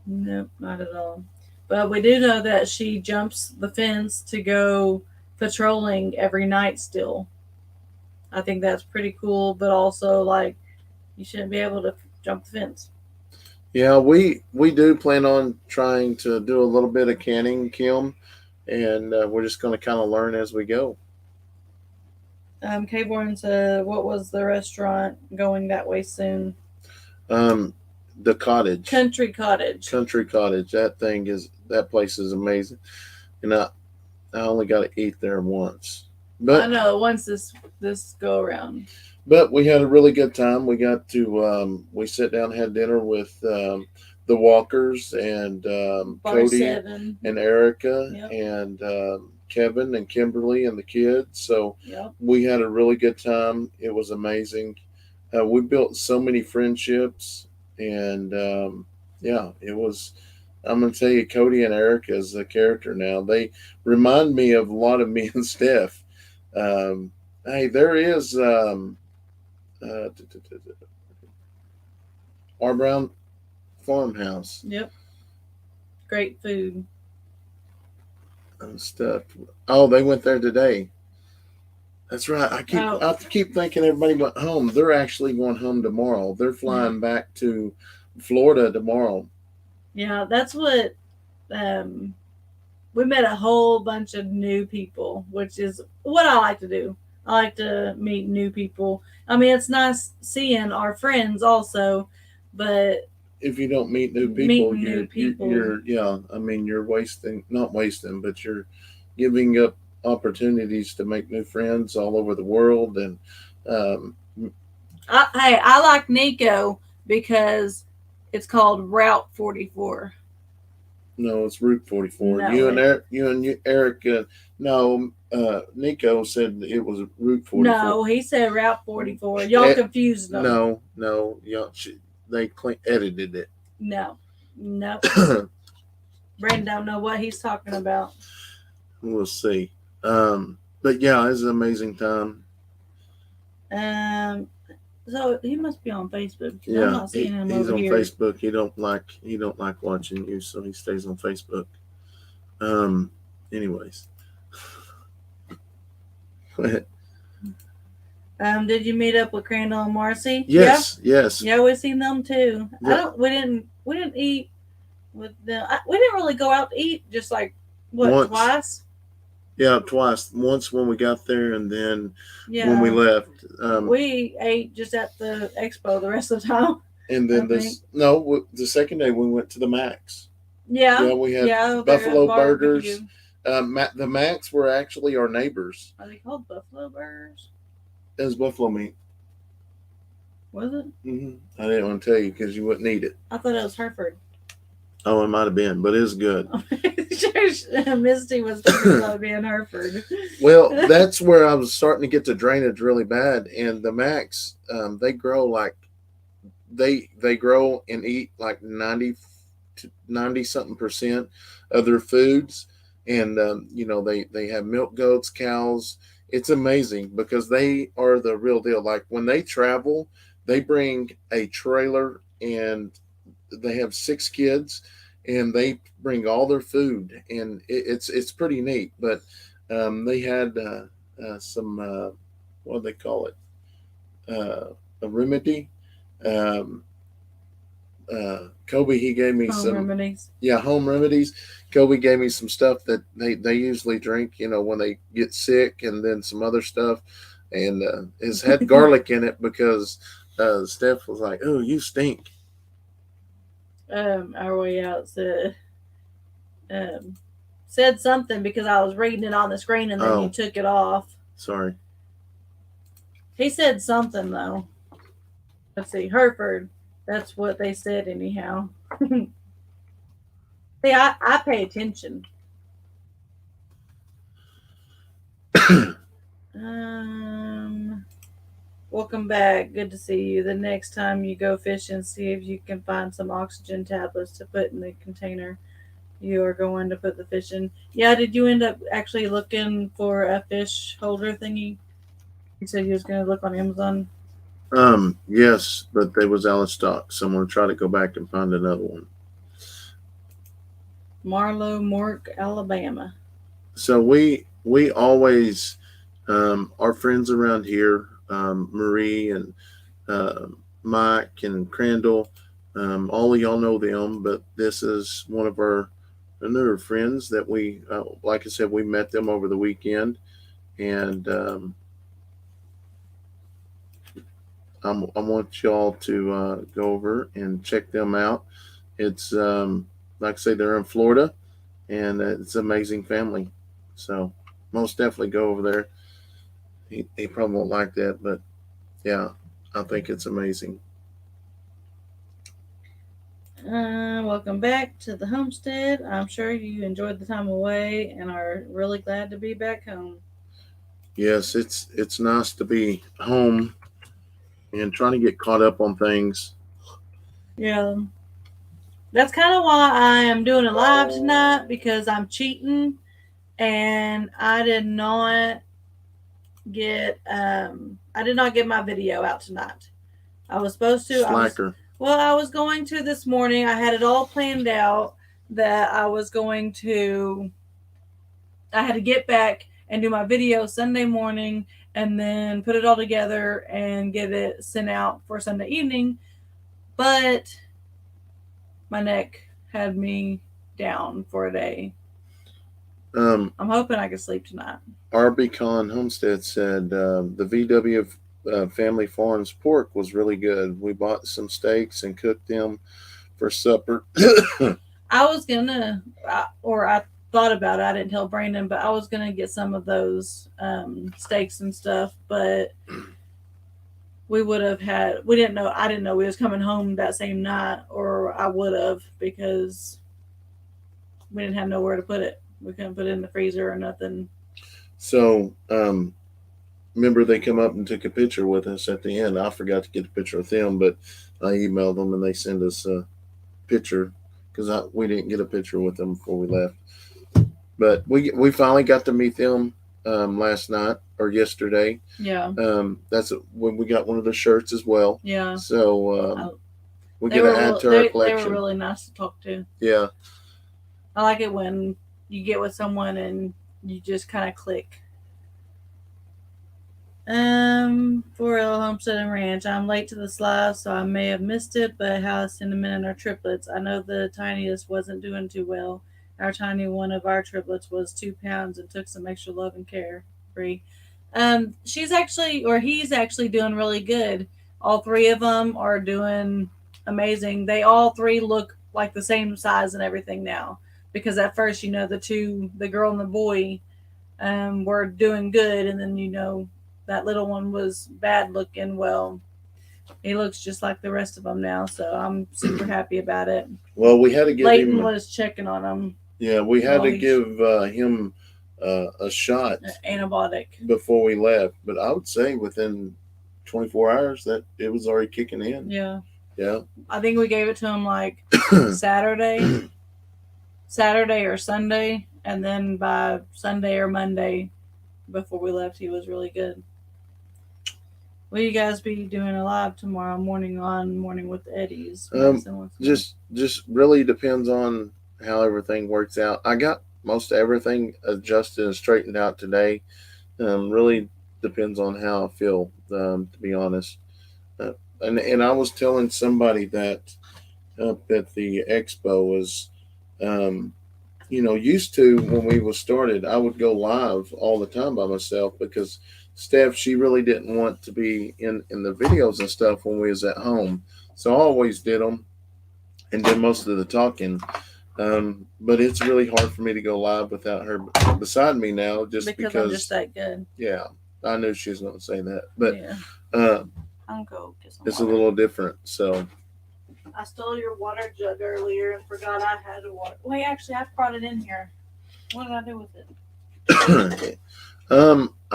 Nope, not at all. But we do know that she jumps the fence to go patrolling every night still. I think that's pretty cool, but also like you shouldn't be able to jump the fence. Yeah, we do plan on trying to do a little bit of canning, Kim, and we're just going to kind of learn as we go. K-Born said, what was the restaurant going that way soon? the cottage, Country Cottage. country cottage. That place is amazing, and I only got to eat there once, I but know. Once this go around. we had a really good time. We got to we sat down and had dinner with the Walkers and Bar Cody seven. and Erica Yep. and Kevin and Kimberly and the kids. So Yep. we had a really good time. It was amazing. We built so many friendships, and yeah, it was. I'm gonna tell you, Cody and Erica is the character now. They remind me of a lot of me and Steph. Um, hey, there is uh, our Brown farmhouse Yep. Great food. and stuff. Oh, they went there today. That's right. Oh, I keep thinking everybody went home. They're actually going home tomorrow. They're yeah. flying back to Florida tomorrow. Yeah. That's what. Um, we met a whole bunch of new people, which is what I like to do. I like to meet new people. I mean, it's nice seeing our friends also, but If you don't meet new people, meeting new people. you're yeah. I mean, you're wasting not wasting, but you're giving up opportunities to make new friends all over the world. And um, Hey, I like Nico because it's called Route 44. no, it's Route 44. No, Eric. No, Nico said it was Route 44. no, he said Route 44. Y'all confused them. No, yeah, they edited it. No, no. Brandon don't know what he's talking about. We'll see. But yeah, it's an amazing time. Um, so he must be on Facebook. I'm Yeah, not seeing him he's over on here. Facebook. He don't like watching you, so he stays on Facebook. Um, anyways, go ahead. Did you meet up with Crandall and Marcy? Yes, yes. Yeah, we seen them too. Yeah. I don't. We didn't eat with them. We didn't really go out to eat. Just like what Once. twice? Yeah, twice. Once when we got there, and then Yeah. when we left. We ate just at the expo the rest of the time. And then the second day we went to the Max. Yeah. We had Buffalo burgers. Barbecue. The Max were actually our neighbors. Are they called buffalo burgers? It was buffalo meat. Was it? I didn't want to tell you because you wouldn't eat it. I thought it was Hereford. Oh, it might have been, but it's good. Misty was thinking about being Hereford. Well, that's where I was starting to get the drainage really bad, and the Max, they grow like they grow and eat like 90 something percent of their foods, and they have milk goats, cows. It's amazing because they are the real deal. Like when they travel, they bring a trailer and they have 6 kids, and they bring all their food, and it's pretty neat. But they had some what do they call it? A remedy. Um, Kobe, he gave me Home remedies. Yeah, home remedies. Kobe gave me some stuff that they usually drink, when they get sick, and then some other stuff, and it's had garlic in it because Steph was like, "Oh, you stink." Our way out said something because I was reading it on the screen and then you took it off. Sorry. He said something though. Let's see, Hereford. That's what they said anyhow. See, I pay attention. Welcome back. Good to see you. The next time you go fishing, see if you can find some oxygen tablets to put in the container you are going to put the fish in. Yeah, did you end up actually looking for a fish holder thingy? You said you was going to look on Amazon. Yes, but they was out of stock, so I'm gonna try to go back and find another one. Marlow, Mork, Alabama. So we always our friends around here, Marie and Mike and Crandall, all of y'all know them, but this is one of our newer friends that we, like I said, we met them over the weekend, and I want y'all to go over and check them out. It's like I say, they're in Florida, and it's an amazing family. So most definitely go over there. He probably won't like that, but yeah, I think it's amazing. Welcome back to the homestead. I'm sure you enjoyed the time away and are really glad to be back home. Yes, it's nice to be home and trying to get caught up on things. Yeah, that's kind of why I am doing a live tonight because I'm cheating and I did not get my video out tonight. I was supposed to. Slacker. I was going to this morning. I had it all planned out that I was going to. I had to get back and do my video Sunday morning and then put it all together and get it sent out for Sunday evening. But my neck had me down for a day. I'm hoping I can sleep tonight. Arbicon Homestead said the VW Family Farms pork was really good. We bought some steaks and cooked them for supper. I was gonna, or I thought about it. I didn't tell Brandon, but I was gonna get some of those steaks and stuff. But we would have had. We didn't know. I didn't know we was coming home that same night, or I would have because we didn't have nowhere to put it. We couldn't put it in the freezer or nothing. So, remember they come up and took a picture with us at the end. I forgot to get a picture with them, but I emailed them and they sent us a picture because we didn't get a picture with them before we left. But we finally got to meet them last night or yesterday. Yeah. That's when we got one of the shirts as well. Yeah. So we get to add to our collection. They were really nice to talk to. Yeah. I like it when you get with someone and you just kind of click. 4L Homestead and Ranch. I'm late to the live, so I may have missed it, but how Cinnamon and our triplets. I know the tiniest wasn't doing too well. Our tiny one of our triplets was 2 pounds and took some extra love and care. Free. She's actually, or he's actually doing really good. All three of them are doing amazing. They all three look like the same size and everything now. Because at first, the girl and the boy, were doing good, and then that little one was bad looking. Well, he looks just like the rest of them now, so I'm super happy about it. Well, we had to give Leighton him. was checking on him. Yeah, we had to give him a shot, antibiotic, before we left. But I would say within 24 hours that it was already kicking in. Yeah. Yeah. I think we gave it to him like Saturday or Sunday, and then by Sunday or Monday before we left, he was really good. Will you guys be doing a live tomorrow morning on Morning with the Eddies? Just really depends on how everything works out. I got most everything adjusted and straightened out today. Really depends on how I feel, to be honest. And I was telling somebody that up at the Expo was, used to when we was started, I would go live all the time by myself because Steph, she really didn't want to be in the videos and stuff when we was at home. So I always did them and did most of the talking. But it's really hard for me to go live without her beside me now, just because I'm just that good. Yeah, I knew she was going to say that, but yeah. I'm go get some it's water. A little different. So I stole your water jug earlier and forgot I had a water. Wait, actually, I brought it in here. What did I do with it?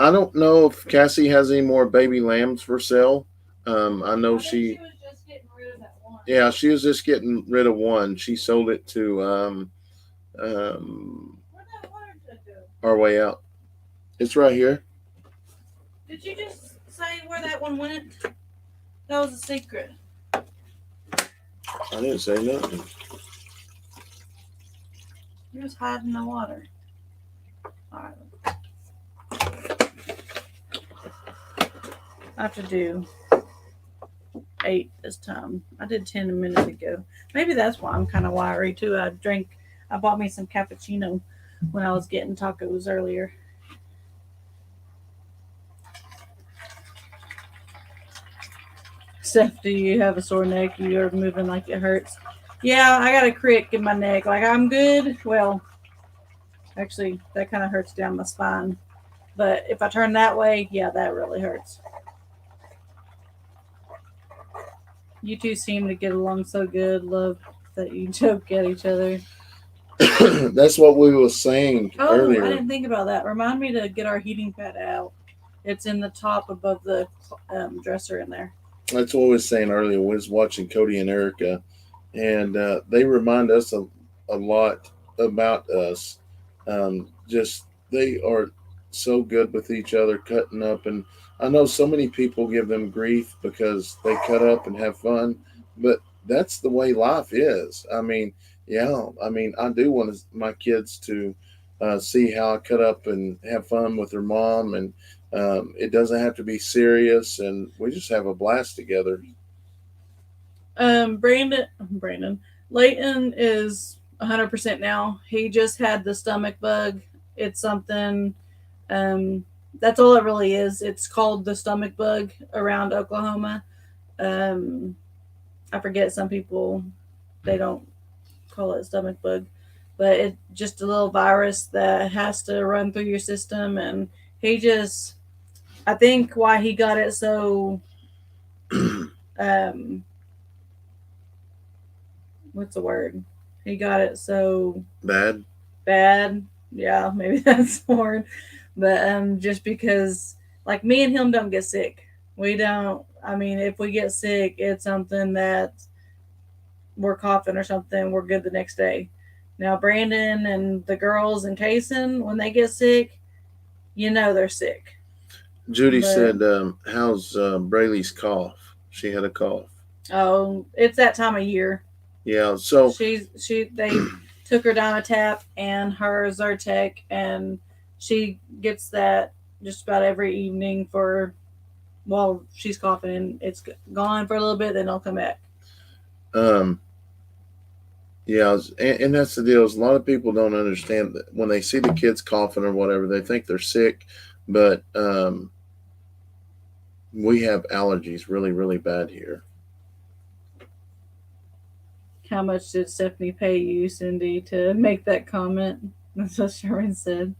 I don't know if Cassie has any more baby lambs for sale. I know she was just getting rid of that one. Yeah, she was just getting rid of one. She sold it to Where'd that water jug go? Our Way Out. It's right here. Did you just say where that one went? That was a secret. I didn't say nothing. You're just hiding the water. All right. I have to do 8 this time. I did 10 a minute ago. Maybe that's why I'm kind of wiry too. I bought me some cappuccino when I was getting tacos earlier. Steph, do you have a sore neck? You're moving like it hurts. Yeah, I got a crick in my neck. Like I'm good. Well, actually, that kind of hurts down my spine. But if I turn that way, yeah, that really hurts. You two seem to get along so good. Love that you joke at each other. That's what we were saying Oh, I earlier. didn't think about that. Remind me to get our heating pad out. It's in the top above the dresser in there. That's what we were saying earlier. We was watching Cody and Erica, and they remind us a lot about us. Just they are so good with each other, cutting up, and I know so many people give them grief because they cut up and have fun, but that's the way life is. I mean, yeah, I mean, I do want my kids to see how I cut up and have fun with their mom, and it doesn't have to be serious, and we just have a blast together. Brandon, Leighton is 100% now. He just had the stomach bug. It's something. Um, that's all it really is. It's called the stomach bug around Oklahoma. Um, I forget some people they don't call it stomach bug, but it's just a little virus that has to run through your system, and he just I think why he got it so um what's the word? He got it so Bad. bad. Yeah, maybe that's the word. But just because like me and him don't get sick. We don't I mean if we get sick it's something that we're coughing or something, we're good the next day. Now Brandon and the girls and Kayson, when they get sick, you know they're sick. Judy But said, "How's Braylee's cough? She had a cough." oh, it's that time of year. Yeah. So They took her down a tap and her Zyrtec, and she gets that just about every evening for while she's coughing. And it's gone for a little bit, then it'll come back. um, yeah, and that's the deal. Is a lot of people don't understand that when they see the kids coughing or whatever, they think they're sick, but we have allergies really, really bad here. How much did Stephanie pay you, Cindy, to make that comment? That's what Sherman said.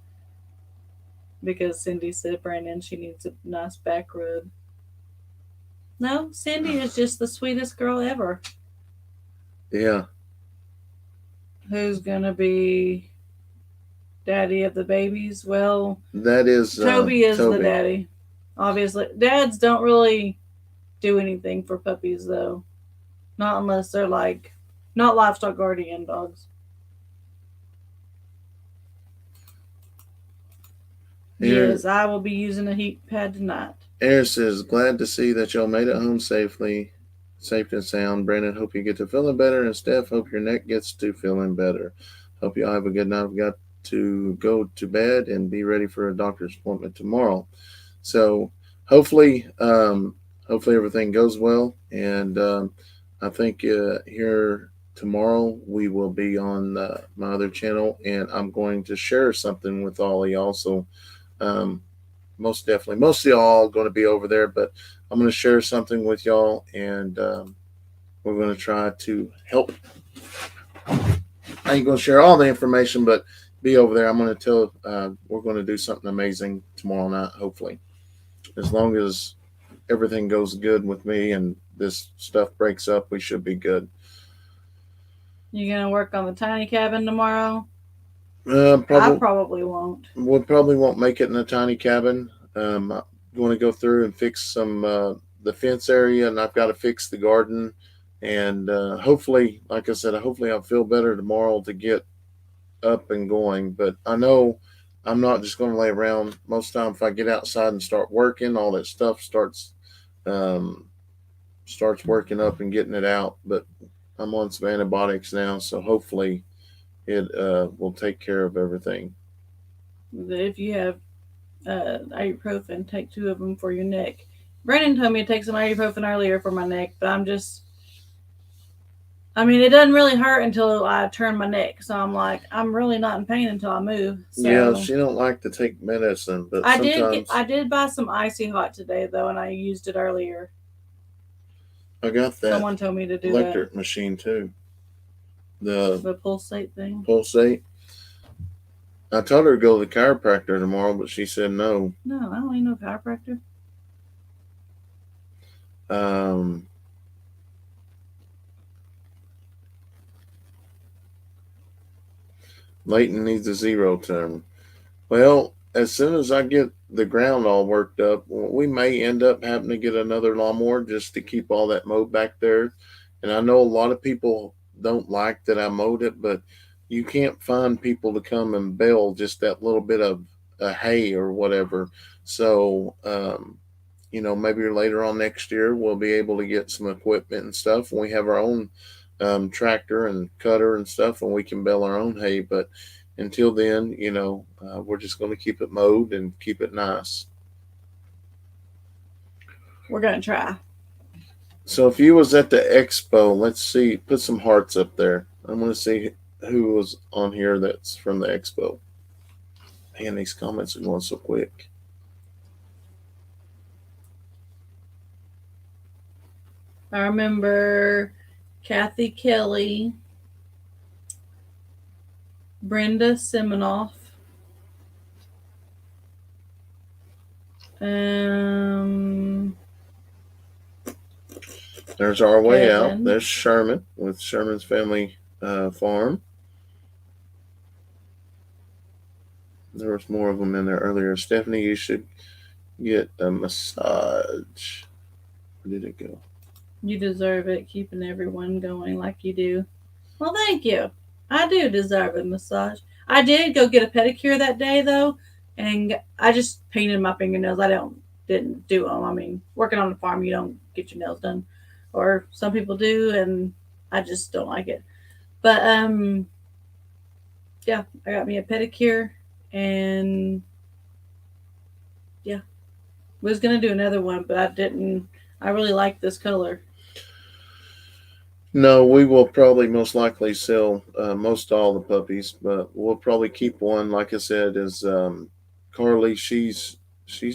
Because Cindy said, Brandon, she needs a nice back rub. No, Cindy is just the sweetest girl ever. Yeah, Who's gonna be daddy of the babies? Well, that is Toby is the Toby. daddy. Obviously, dads don't really do anything for puppies though. Not unless they're like not livestock guardian dogs. Here, Yes, I will be using a heat pad tonight. Air says, "Glad to see that y'all made it home safely, safe and sound." Brandon, hope you get to feeling better, and Steph, hope your neck gets to feeling better. Hope y'all have a good night. I've got to go to bed and be ready for a doctor's appointment tomorrow. So hopefully, hopefully everything goes well, and I think here tomorrow we will be on my other channel, and I'm going to share something with all of y'all. So um, most definitely, most of y'all going to be over there, but I'm going to share something with y'all, and we're going to try to help. I ain't going to share all the information, but be over there. I'm going to tell. We're going to do something amazing tomorrow night. Hopefully, as long as everything goes good with me and this stuff breaks up, we should be good. You gonna work on the tiny cabin tomorrow? I Probably probably won't. we probably won't make it in a tiny cabin. I'm going to go through and fix some the fence area, and I've got to fix the garden. And hopefully, like I said, hopefully I'll feel better tomorrow to get up and going. But I know I'm not just going to lay around. Most time, if I get outside and start working, all that stuff um, starts working up and getting it out. But I'm on some antibiotics now, so hopefully it will take care of everything. If you have ibuprofen, take two of them for your neck. Brandon told me to take some ibuprofen earlier for my neck, but I mean, it doesn't really hurt until I turn my neck. So I'm like, I'm really not in pain until I move. Yeah, So she don't like to take medicine, but sometimes I did buy some icy hot today though, and I used it earlier. I got that Someone told me to do that. electric machine too. The The pulsate thing. pulsate. I told her to go to the chiropractor tomorrow, but she said no. No, I don't need no chiropractor. Um, Leighton needs a zero turn. Well, as soon as I get the ground all worked up, we may end up having to get another lawnmower just to keep all that mowed back there. And I know a lot of people don't like that I mowed it, but you can't find people to come and bale just that little bit of hay or whatever. So, maybe later on next year we'll be able to get some equipment and stuff. And we have our own tractor and cutter and stuff, and we can bale our own hay. But until then, we're just going to keep it mowed and keep it nice. We're gonna try. So if you was at the expo, let's see, put some hearts up there. I want to see who was on here that's from the expo. Man, these comments are going so quick. I remember Kathy Kelly, Brenda Siminoff, um, There's our way out. Kevin. There's Sherman with Sherman's Family Farm. There was more of them in there earlier. Stephanie, you should get a massage. Where did it go? You deserve it, keeping everyone going like you do. Well, thank you. I do deserve a massage. I did go get a pedicure that day though, and I just painted my fingernails. Didn't do them. I mean, working on a farm, you don't get your nails done, or some people do, and I just don't like it. But yeah, I got me a pedicure, and yeah, was gonna do another one, but I didn't. I really like this color. No, we will probably most likely sell most all the puppies, but we'll probably keep one. Like I said, is Carly. She's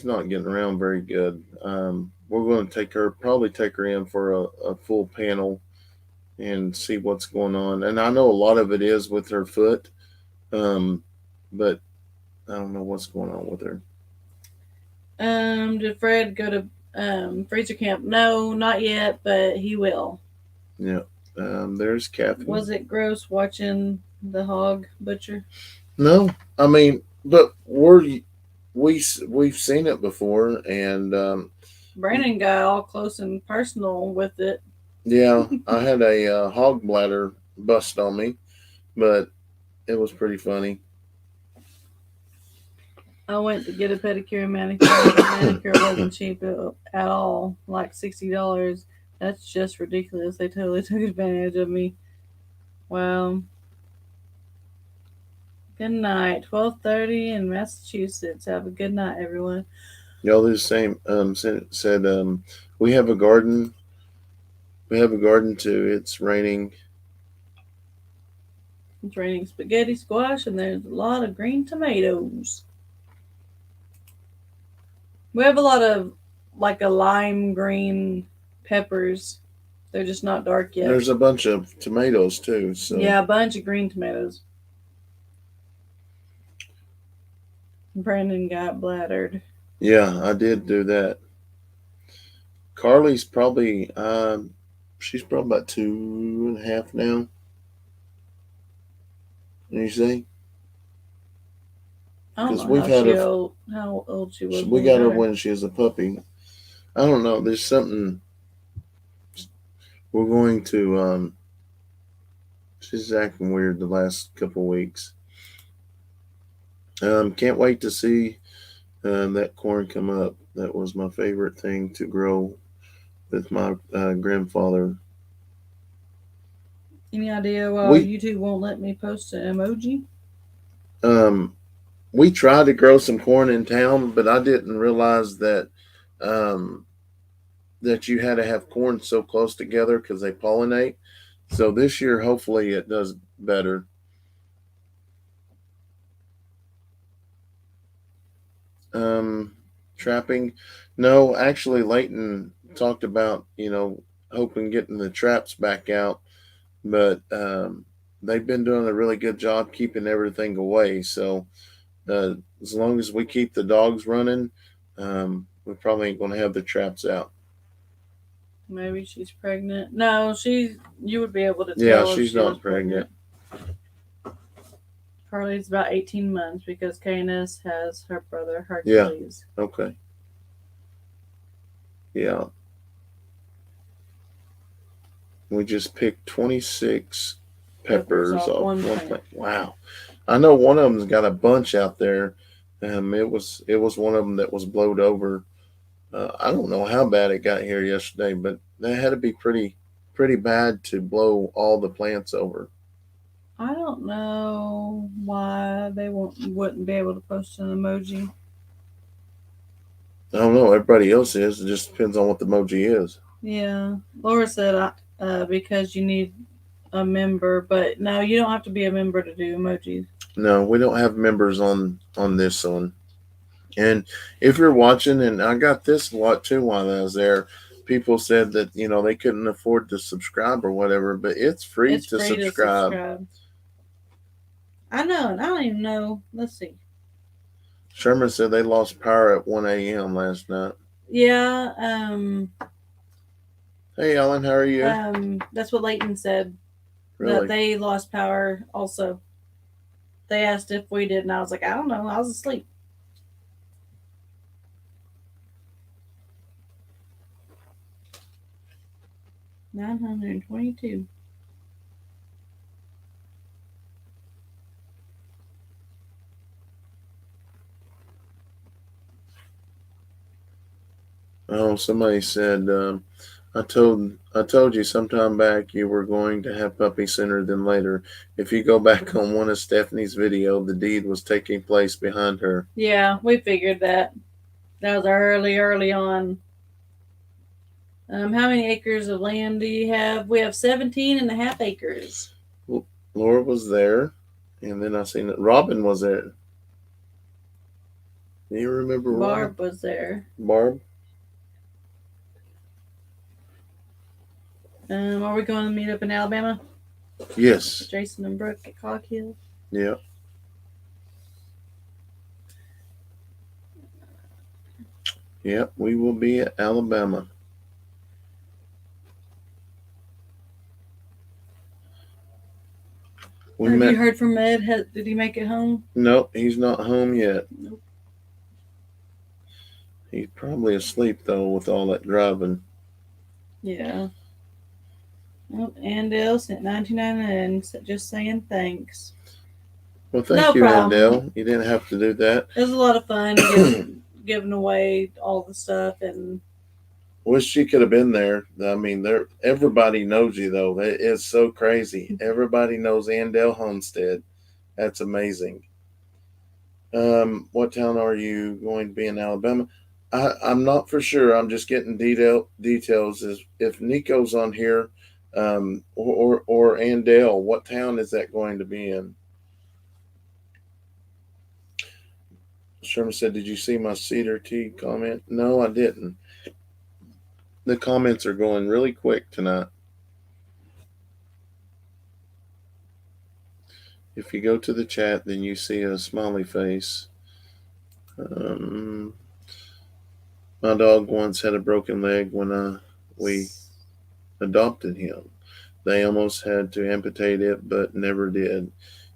not getting around very good. We're going to probably take her in for a full panel and see what's going on. And I know a lot of it is with her foot, um, but I don't know what's going on with her. Did Fred go to freezer camp? No, not yet, but he will. Yeah. There's Kathy. Was it gross watching the hog butcher? No, I mean, but we've seen it before, and Brandon got all close and personal with it. yeah, I had a hog bladder bust on me, but it was pretty funny. I went to get a pedicure and manicure. The manicure wasn't cheap at all, like $60. That's just ridiculous. They totally took advantage of me. Well, good night. 12:30 in Massachusetts. Have a good night, everyone. Y'all do the same. Said we have a garden. We have a garden too. It's raining. It's raining spaghetti squash, and there's a lot of green tomatoes. We have a lot of like a lime green peppers. They're just not dark yet. There's a bunch of tomatoes too. So Yeah, a bunch of green tomatoes. Brandon got bladdered. yeah, I did do that. Carly's probably she's probably about 2.5 now. You see, I don't because know we've had her. how old she was. We got her when she was a puppy. I don't know. There's something we're going to. She's acting weird the last couple of weeks. Can't wait to see that corn come up. That was my favorite thing to grow with my grandfather. Any idea why We YouTube won't let me post an emoji? um, we tried to grow some corn in town, but I didn't realize um, that you had to have corn so close together because they pollinate. So this year, hopefully, it does better. Um, Trapping. No, actually, Leighton talked about hoping getting the traps back out, but they've been doing a really good job keeping everything away. So as long as we keep the dogs running, we probably ain't gonna have the traps out. Maybe she's pregnant. No, you would be able to Yeah, tell if she's she was not pregnant. pregnant. Carly's about 18 months because Canis has her brother Yeah. Hercules. Okay. Yeah. We just picked 26 peppers off one one plant. plant. Wow. I know one of them's got a bunch out there. It was one of them that was blowed over. I don't know how bad it got here yesterday, but that had to be pretty bad to blow all the plants over. I don't know why they wouldn't be able to post an emoji. I don't know. Everybody else is. It just depends on what the emoji is. Yeah, Laura said because you need a member, but no, you don't have to be a member to do emojis. No, we don't have members on this one. And if you're watching, and I got this a lot too while I was there, people said that they couldn't afford to subscribe or whatever, but it's free It's to free to subscribe. subscribe. I know, and I don't even know. Let's see. Sherman said they lost power at 1 a.m. last night. Yeah, Hey, Ellen, how are you? that's what Leighton said. Really? That they lost power also. They asked if we did, and I was like, I don't know. I was asleep. $922. Oh, somebody said I told you sometime back you were going to have puppy sooner than later. If you go back on one of Stephanie's video, the deed was taking place behind her. Yeah, we figured that. That was early on. How many acres of land do you have? We have 17 and a half acres. Laura was there, and then I seen that Robin was there. Do you remember Barb was there. Barb? Are we going to meet up in Alabama? Yes. Jason and Brooke at Cog Hill. Yeah. Yep, we will be at Alabama. Have you heard from Ed? Did he make it home? Nope, he's not home yet. Nope. He's probably asleep though with all that driving. Yeah. Well, Andell sent 99 and just saying thanks. Well, thank you, Andell. You didn't have to do that. It was a lot of fun giving away all the stuff, and wish she could have been there. I mean, everybody knows you though. It's so crazy. Everybody knows Andell Homestead. That's amazing. What town are you going to be in Alabama? I'm not for sure. I'm just getting details. Is if Nico's on here, or Andell, what town is that going to be in? Sherman said, "Did you see my cedar tea comment?" No, I didn't. The comments are going really quick tonight. If you go to the chat, then you see a smiley face. My dog once had a broken leg when we adopted him. They almost had to amputate it, but never did.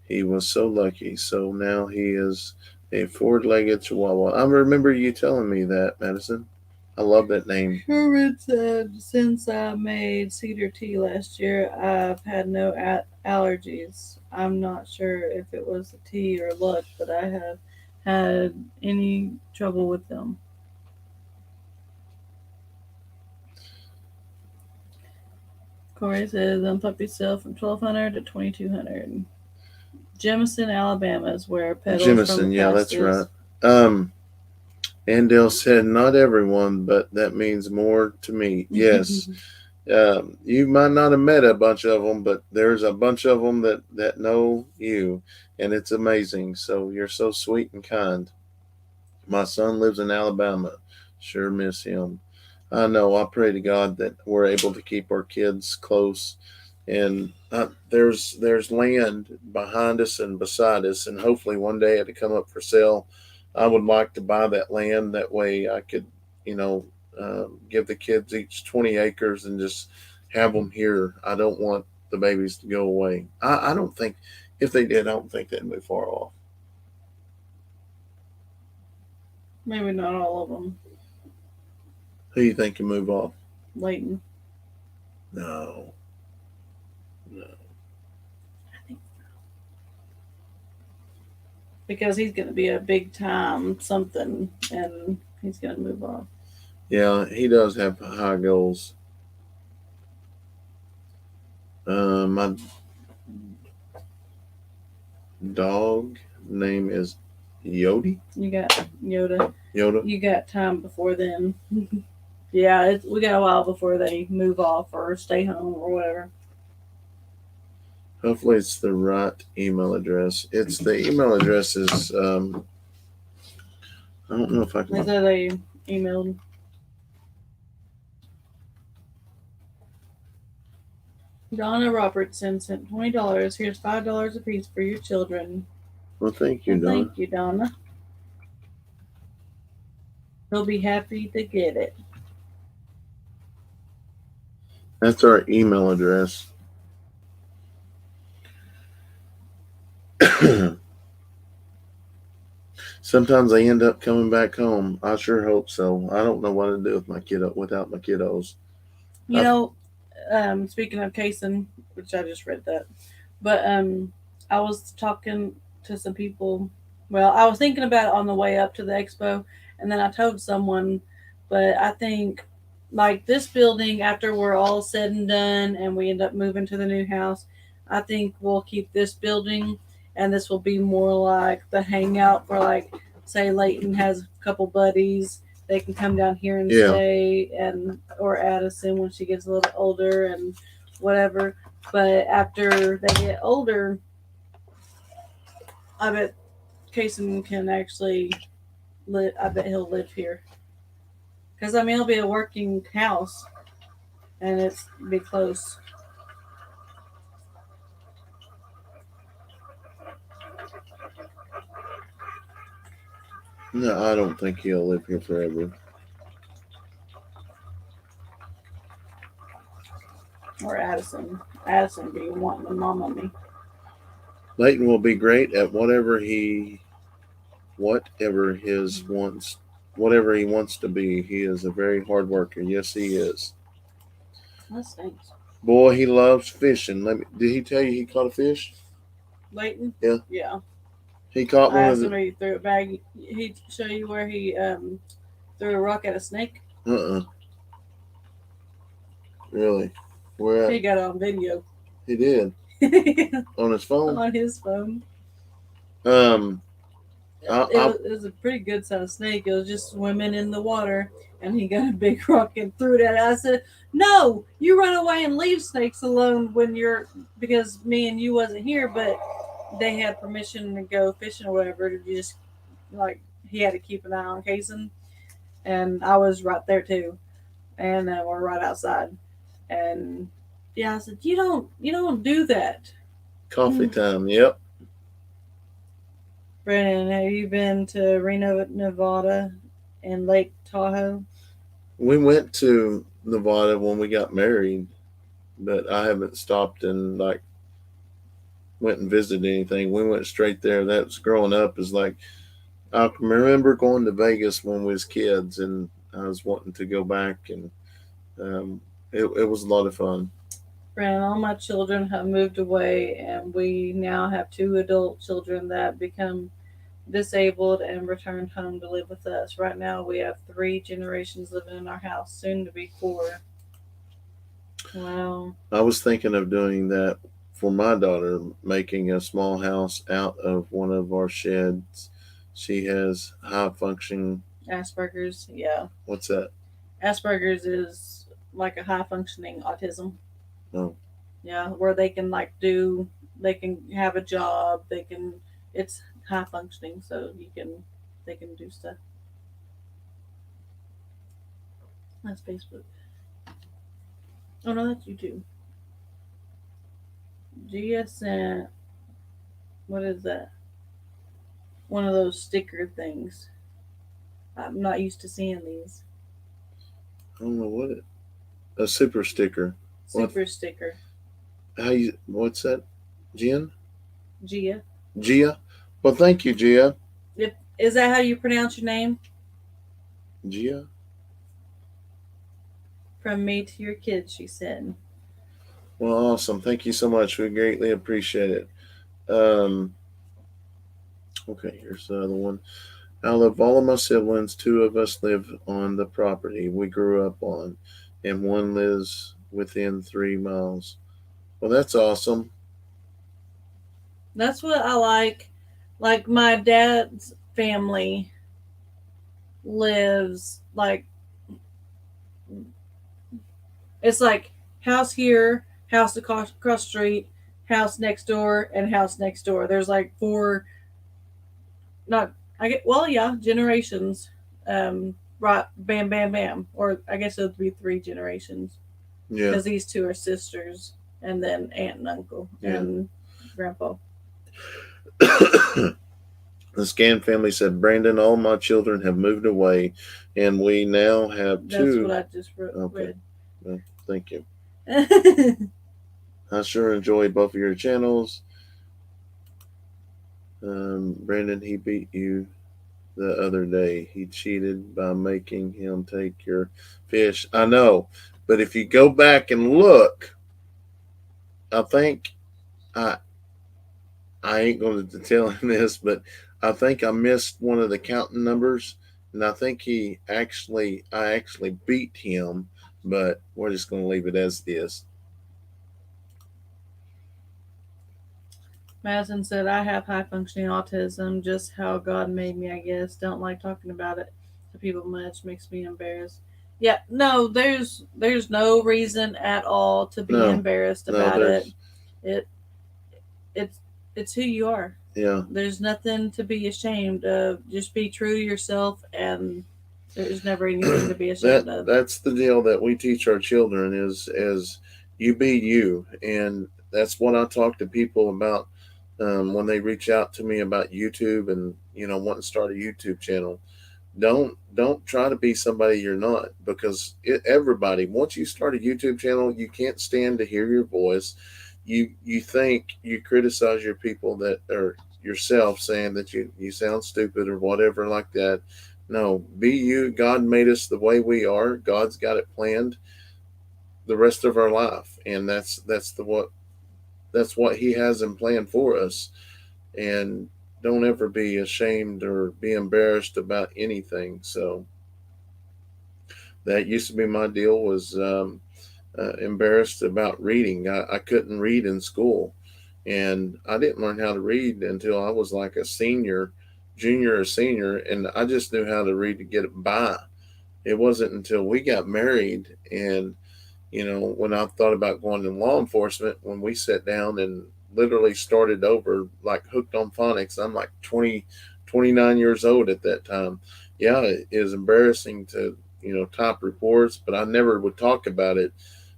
He was so lucky. So now he is a four-legged Chihuahua. I remember you telling me that, Madison. I love that name. Sherman said, since I made cedar tea last year, I've had no allergies. I'm not sure if it was the tea or luck, but I have had any trouble with them. Corey says, puppy sale from $1,200 to $2,200. Jemison, Alabama is where Pedals from the yeah, Past that's is. right. Andell said, not everyone, but that means more to me. Yes. You might not have met a bunch of them, but there's a bunch of them that know you, and it's amazing. So you're so sweet and kind. My son lives in Alabama. Sure miss him. I know. I pray to God that we're able to keep our kids close. And there's land behind us and beside us, and hopefully one day it'll come up for sale. I would like to buy that land. That way I could, you know, give the kids each 20 acres and just have them here. I don't want the babies to go away. I don't think if they did, I don't think they'd move far off. Maybe not all of them. Who do you think can move off? Leighton. No, no. I think because he's going to be a big time something, and he's going to move off. Yeah, he does have high goals. My dog name is Yodi. You got Yoda. Yoda. You got time before then. Yeah, we got a while before they move off or stay home or whatever. Hopefully, it's the right email address. It's the email address is. I don't know if I They can. said they emailed. Donna Robertson sent $20. Here's $5 a piece for your children. Well, thank you, Well, Donna. thank you, Donna. He'll be happy to get it. That's our email address. Sometimes I end up coming back home. I sure hope so. I don't know what to do with my kiddo without my kiddos. You know, speaking of Kayson, which I just read that, but I was talking to some people. Well, I was thinking about it on the way up to the expo, and then I told someone, but I think like this building, after we're all said and done, and we end up moving to the new house, I think we'll keep this building, and this will be more like the hangout for like, say, Leighton has a couple buddies, they can come down here and Yeah. stay, and or Addison when she gets a little older and whatever. But after they get older, I bet Kayson can actually live. I bet he'll live here because I mean it'll be a working house and it's be close. No, I don't think he'll live here forever. Or Addison. Addison be wanting to mama me. Leighton will be great at whatever he wants to be. He is a very hard worker. Yes, he is. That stinks. Boy, he loves fishing. Did he tell you he caught a fish? Leighton? Yeah. Yeah. He caught I one of asked him the. if he threw a bag. He'd show you where he threw a rock at a snake. Really? Where at? He got it on video. He did. On his phone? On his phone. Um, It was a pretty good sized snake. It was just swimming in the water, and he got a big rock and threw it at it. I said, "No, you run away and leave snakes alone when you're because me and you wasn't here, but they had permission to go fishing or whatever. To just like he had to keep an eye on Kayson, and I was right there too, and we're right outside, and yeah, I said, you don't do that." coffee time. Yep. Brennan, have you been to Reno, Nevada, and Lake Tahoe? We went to Nevada when we got married, but I haven't stopped and like went and visited anything. We went straight there. That was growing up. Is like I can remember going to Vegas when we was kids, and I was wanting to go back, and it was a lot of fun. Brennan, all my children have moved away, and we now have two adult children that become disabled and returned home to live with us. Right now, we have three generations living in our house, soon to be four. Wow. I was thinking of doing that for my daughter, making a small house out of one of our sheds. She has high functioning. Asperger's, yeah. What's that? Asperger's is like a high functioning autism. Oh. Yeah, where they can they can have a job, it's high functioning, so they can do stuff. That's Facebook. Oh no, that's YouTube. Gia sent, what is that? One of those sticker things. I'm not used to seeing these. I don't know what it. A super sticker. What? Super sticker. How you? What's that? Jen? Gia. Gia? Well, thank you, Gia. If, is that how you pronounce your name? Gia? From me to your kids, she said. Well, awesome. Thank you so much. We greatly appreciate it. Um, okay, here's the other one. Out of all of my siblings, two of us live on the property we grew up on, and one lives within 3 miles. Well, that's awesome. That's what I like. Like my dad's family lives like it's like house here, house across street, house next door, and house next door. There's like four, not I get well, yeah, generations. Right, bam, bam, bam, or I guess it would be three generations Yeah, because these two are sisters, and then aunt and uncle yeah. and grandpa. The Scan family said, Brandon, all my children have moved away, and we now have That's what two. I just Okay, read. well, thank you. I sure enjoy both of your channels. Brandon, he beat you the other day. He cheated by making him take your fish. I know, but if you go back and look, I think I I ain't going to tell him this, but I think I missed one of the counting numbers, and I think I actually beat him, but we're just going to leave it as it is. Madison said, I have high functioning autism, just how God made me, I guess. Don't like talking about it to people much, makes me embarrassed. Yeah, no, there's no reason at all to be No, embarrassed no, about it. there's It it's it's who you are. yeah. There's nothing to be ashamed of. Just be true to yourself and there's never anything to be ashamed of. That's the deal that we teach our children is as you be you, and that's what I talk to people about when they reach out to me about YouTube and want to start a YouTube channel. Don't try to be somebody you're not, because everybody, once you start a YouTube channel, you can't stand to hear your voice. You think you criticize your people that are yourself, saying that you sound stupid or whatever like that. No, be you. God made us the way we are. God's got it planned the rest of our life, and that's what He has in plan for us. And don't ever be ashamed or be embarrassed about anything. So that used to be my deal, was embarrassed about reading. I couldn't read in school, and I didn't learn how to read until I was like a senior, junior or senior, and I just knew how to read to get by. It wasn't until we got married, and when I thought about going in law enforcement, when we sat down and literally started over, like hooked on phonics. I'm like 20, 29 years old at that time. Yeah, it is embarrassing to type reports, but I never would talk about it.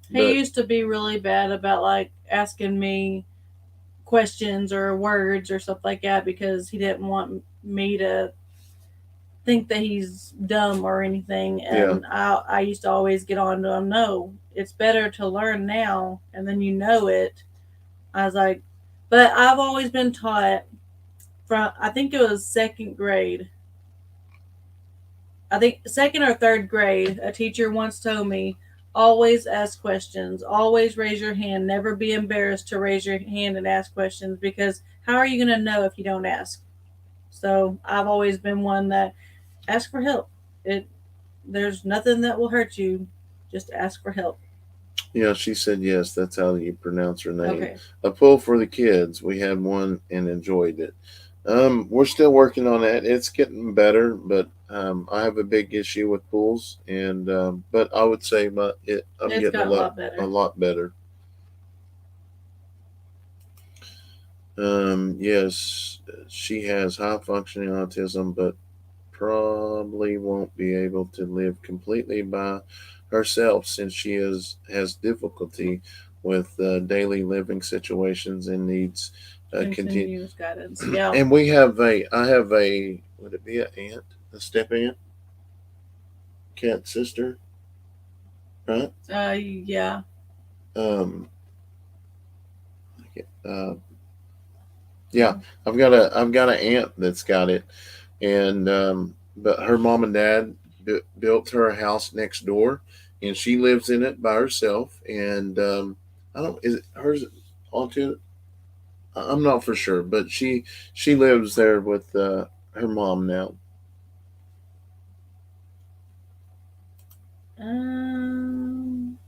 He But used to be really bad about like asking me questions or words or stuff like that because he didn't want me to think that he's dumb or anything. yeah, And I used to always get on to him, no, it's better to learn now and then you know it. I was like, but I've always been taught from, I think it was second grade. I think second or third grade, a teacher once told me, always ask questions, always raise your hand, never be embarrassed to raise your hand and ask questions because how are you going to know if you don't ask? So I've always been one that ask for help. It There's nothing that will hurt you. Just ask for help. yeah. She said yes. That's how you pronounce her name. Okay. A pull for the kids. We had one and enjoyed it. We're still working on that. It's getting better, but I have a big issue with pools, and but I would say I'm It's getting gotten a lot a better. lot better. Yes, she has high functioning autism, but probably won't be able to live completely by herself since she has difficulty with daily living situations and needs continue. Continuous guidance. Yeah. And we have a, I have a, would it be an aunt, a step aunt, cat sister, right? Yeah. Um, uh, yeah, Mm. I've got an aunt that's got it, and but her mom and dad built her a house next door, and she lives in it by herself. And I don't, is it hers haunted? I'm not for sure, but she lives there with her mom now. Um,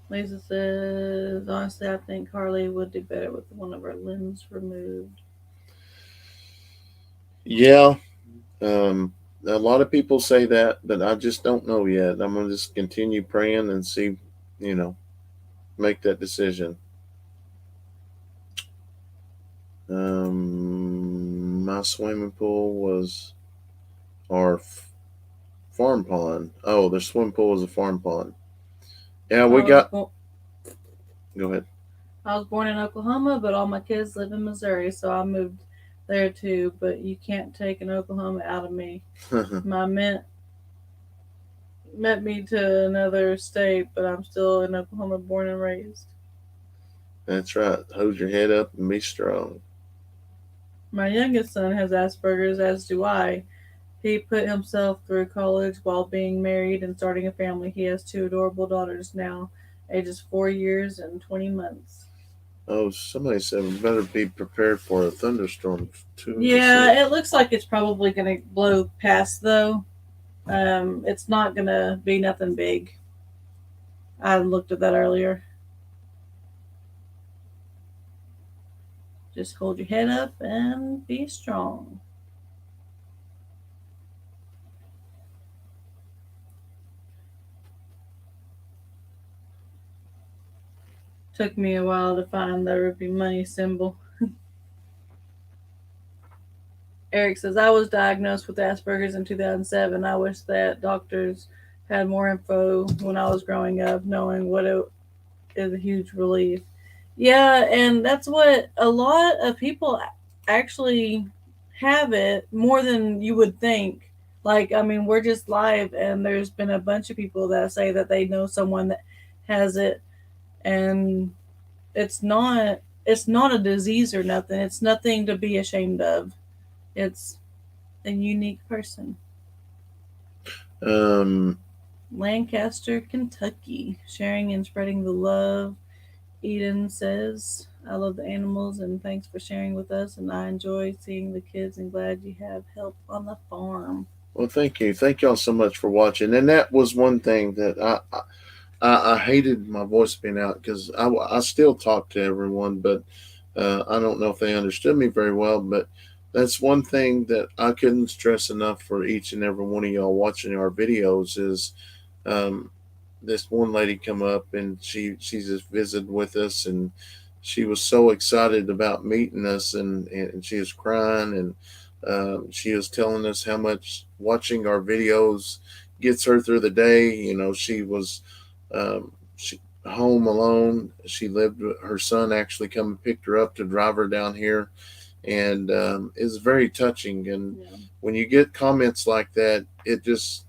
Lisa says, honestly, I think Harley would do better with one of her limbs removed. Yeah, um, a lot of people say that, but I just don't know yet. I'm gonna just continue praying and see, you know, make that decision. My swimming pool was our farm pond. Oh, their swimming pool was a farm pond. Yeah, I we was got. born. Go ahead. I was born in Oklahoma, but all my kids live in Missouri, so I moved there too. But you can't take an Oklahoma out of me. My met me to another state, but I'm still in Oklahoma, born and raised. That's right. Hold your head up and be strong. My youngest son has Asperger's, as do I. He put himself through college while being married and starting a family. He has two adorable daughters now, ages 4 years and 20 months. Oh, somebody said we better be prepared for a thunderstorm too. Yeah, it looks like it's probably going to blow past though. It's not going to be nothing big. I looked at that earlier. Just hold your head up and be strong. Took me a while to find the rupee money symbol. Eric says, I was diagnosed with Asperger's in 2007. I wish that doctors had more info when I was growing up, knowing what it is a huge relief. Yeah, and that's what a lot of people actually have it more than you would think. Like, I mean, we're just live, and there's been a bunch of people that say that they know someone that has it, and it's not it's not a disease or nothing. It's nothing to be ashamed of. It's a unique person. Um, Lancaster, Kentucky, sharing and spreading the love. Eden says, I love the animals and thanks for sharing with us. And I enjoy seeing the kids and glad you have help on the farm. well, thank you. Thank y'all so much for watching. And that was one thing that I hated my voice being out because I still talk to everyone, but I don't know if they understood me very well. But that's one thing that I couldn't stress enough for each and every one of y'all watching our videos is um, this one lady come up and she just visited with us and she was so excited about meeting us and she was crying and she was telling us how much watching our videos gets her through the day. You know, she was she home alone. She lived. Her son actually come and picked her up to drive her down here, and it's very touching. And Yeah. when you get comments like that, it just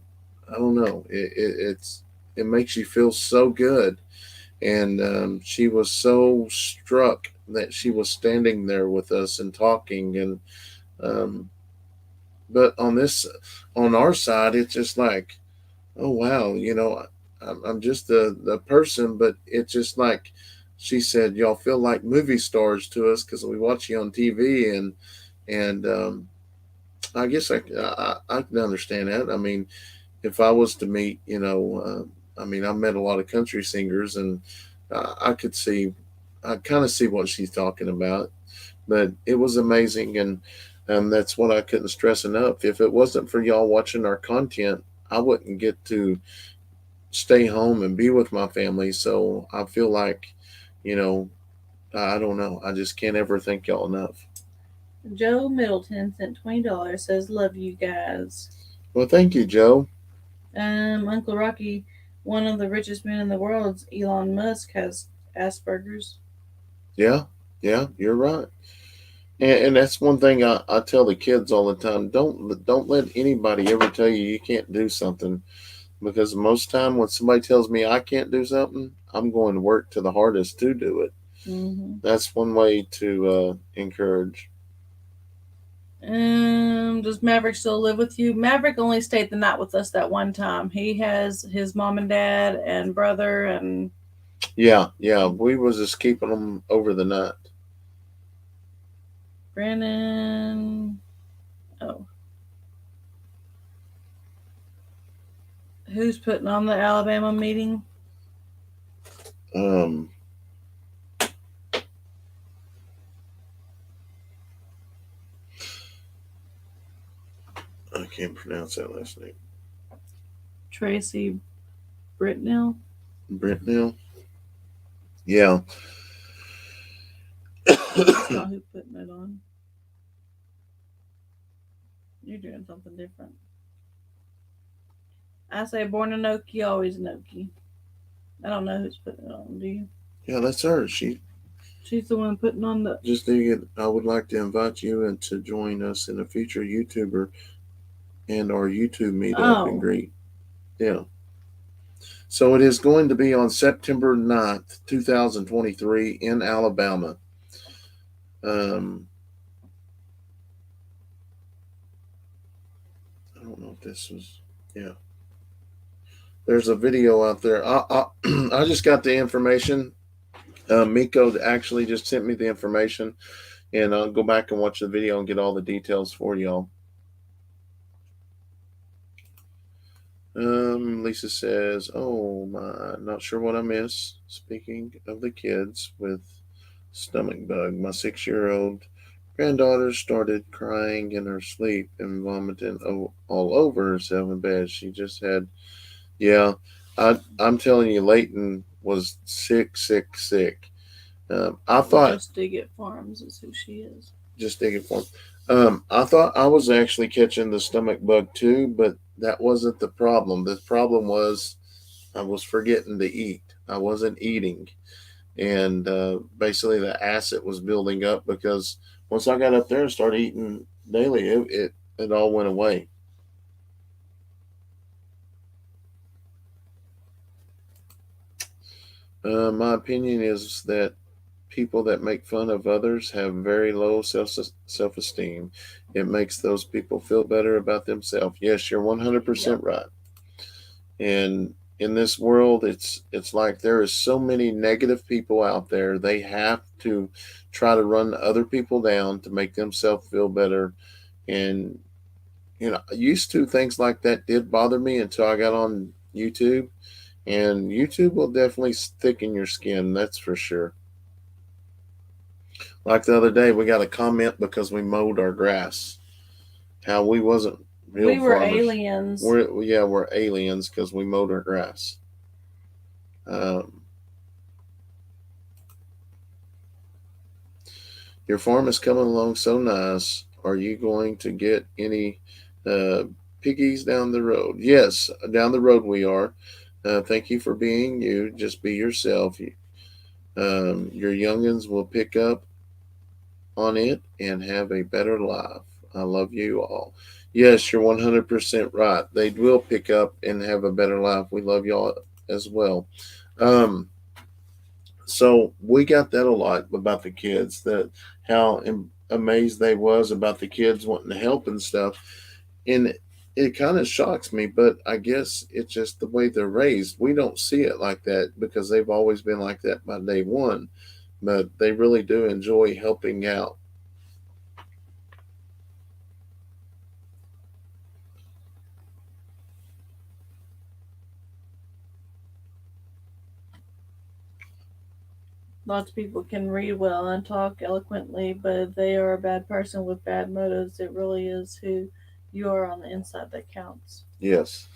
I don't know. It makes you feel so good. And she was so struck that she was standing there with us and talking. And um, but on our side, it's just like, oh wow, you know, I'm just the person, but it's just like she said, y'all feel like movie stars to us because we watch you on TV, and I guess I can understand that. I mean, if I was to meet, you know, I mean, I met a lot of country singers, and I could see, I kind of see what she's talking about, but it was amazing, and that's what I couldn't stress enough. If it wasn't for y'all watching our content, I wouldn't get to stay home and be with my family. So I feel like, you know, I don't know. I just can't ever thank y'all enough. Joe Middleton sent $20. Says love you guys. Well, thank you, Joe. Uncle Rocky, one of the richest men in the world, Elon Musk, has Asperger's. Yeah, yeah, you're right. And that's one thing I tell the kids all the time. Don't let anybody ever tell you can't do something, because most time when somebody tells me I can't do something, I'm going to work to the hardest to do it. Mm-hmm. That's one way to encourage. Does Maverick still live with you? Maverick only stayed the night with us that one time. He has his mom and dad and brother and Yeah, yeah, we was just keeping them over the night. Brandon. Oh, who's putting on the Alabama meeting? Um, I can't pronounce that last name. Tracy Britnell. Brentnell. Yeah. That's not who putting it on. You're doing something different. I say born an Okie, always an Okie. I don't know who's putting it on. Do you? Yeah, that's her. She She's the one putting on the. just did. I would like to invite you and to join us in a future YouTuber and our YouTube meetup and Oh, greet. Yeah. So it is going to be on September 9th, 2023 in Alabama. Um, I don't know if this was, yeah. There's a video out there. I just got the information. Miko actually just sent me the information, and I'll go back and watch the video and get all the details for y'all. Lisa says, "Oh my, not sure what I miss." Speaking of the kids with stomach bug, my 6-year-old granddaughter started crying in her sleep and vomiting all over herself in bed. She just had, yeah. I'm telling you, Leighton was sick, sick, sick. I thought Just Dig It Farms is who she is. just digging for him. I thought I was actually catching the stomach bug too, but that wasn't the problem. The problem was I was forgetting to eat. I wasn't eating, and basically the acid was building up because once I got up there and started eating daily, it all went away. My opinion is that people that make fun of others have very low self esteem. It makes those people feel better about themselves. Yes, you're Yep. 100% right. And in this world, it's like there is so many negative people out there. They have to try to run other people down to make themselves feel better. And used to things like that did bother me until I got on YouTube. And YouTube will definitely thicken your skin, that's for sure. Like the other day, we got a comment because we mowed our grass. How we wasn't real We were farmers. aliens. We're aliens because we mowed our grass. Um, your farm is coming along so nice. Are you going to get any uh, piggies down the road? Yes, down the road we are. Thank you for being you. Just be yourself. Your youngins will pick up on it and have a better life. I love you all. Yes, you're 100% right. They will pick up and have a better life. We love y'all as well. Um, so we got that a lot about the kids, that how amazed they was about the kids wanting to help and stuff. And it kind of shocks me, but I guess it's just the way they're raised. We don't see it like that because they've always been like that by day one, but they really do enjoy helping out. Lots of people can read well and talk eloquently, but if they are a bad person with bad motives, it really is who you are on the inside that counts. Yes.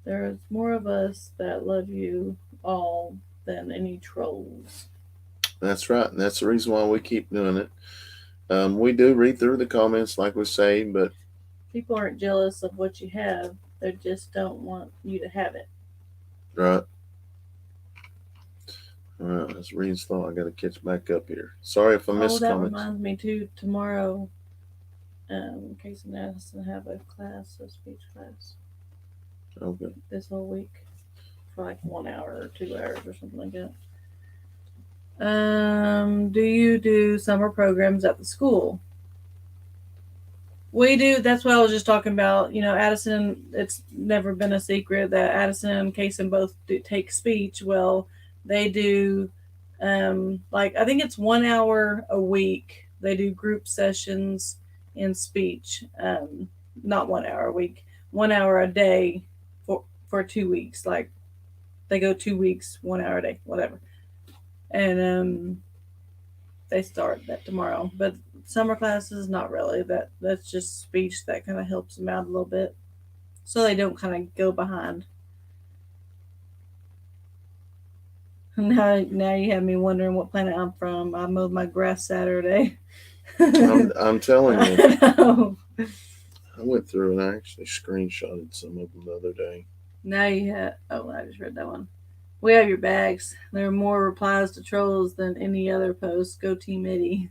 There's more of us that love you all. than any trolls. That's right. And that's the reason why we keep doing it. We do read through the comments, like we say, but People aren't jealous of what you have, they just don't want you to have it. right. All right, let's read slow. I got to catch back up here. Sorry if I Oh, missed that comments. reminds me too. Tomorrow, Kayson and Addison have a class, a speech class, Okay. this whole week for like 1 hour or 2 hours or something like that. Do you do summer programs at the school? We do. That's what I was just talking about. Addison. It's never been a secret that Addison and Kayson both take speech. Well, they do. Like I think it's 1 hour a week. They do group sessions in speech. Not 1 hour a week. 1 hour a day for 2 weeks. Like they go 2 weeks, 1 hour a day, whatever. And they start that tomorrow. But summer classes, not really. That's just speech that kind of helps them out a little bit, so they don't kind of go behind. Now you have me wondering what planet I'm from. I mowed my grass Saturday. I'm telling you, I know. I went through and I actually screenshotted some of them the other day. Now you have. Oh, I just read that one. We have your bags. There are more replies to trolls than any other post. Go Team Eddy.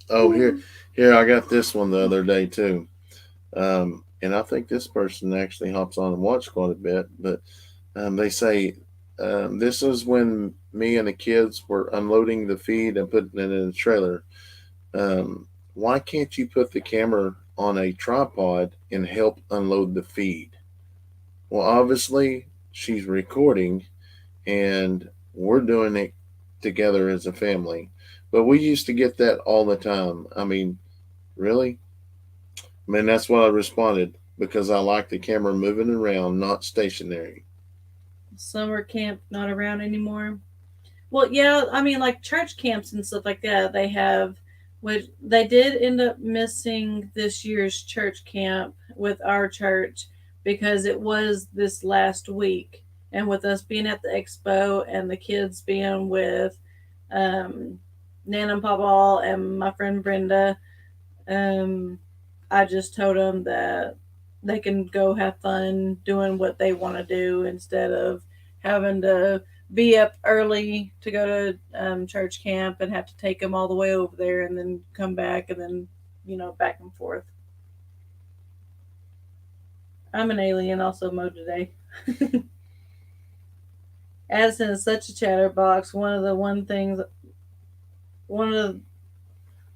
Oh, here I got this one the other day too. And I think this person actually hops on and watch quite a bit. But they say this is when me and the kids were unloading the feed and putting it in a trailer. Why can't you put the camera on a tripod and help unload the feed? Well, obviously she's recording, and we're doing it together as a family. But we used to get that all the time. I mean, really? I mean, that's what I responded because I like the camera moving around, not stationary. Summer camp not around anymore. Well, yeah, I mean, like church camps and stuff like that, they have, which they did end up missing this year's church camp with our church because it was this last week. And with us being at the expo and the kids being with um, Nan and Papa and my friend Brenda, um, I just told them that they can go have fun doing what they want to do instead of having to be up early to go to church camp and have to take them all the way over there and then come back and then back and forth. I'm an alien, also mode today. Addison is such a chatterbox. One of the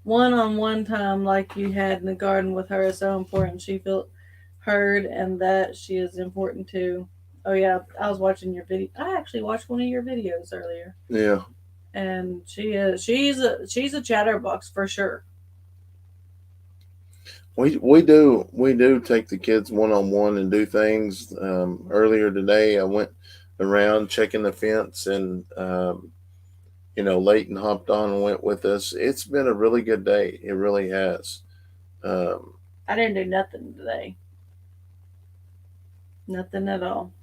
one-on-one time like you had in the garden with her is so important. She felt heard and that she is important too. Oh yeah, I was watching your video. I actually watched one of your videos earlier, Yeah. and she's a chatterbox for sure. We do take the kids one on one and do things. Earlier today, I went around checking the fence, and Leighton hopped on and went with us. It's been a really good day. It really has. Um, I didn't do nothing today. Nothing at all.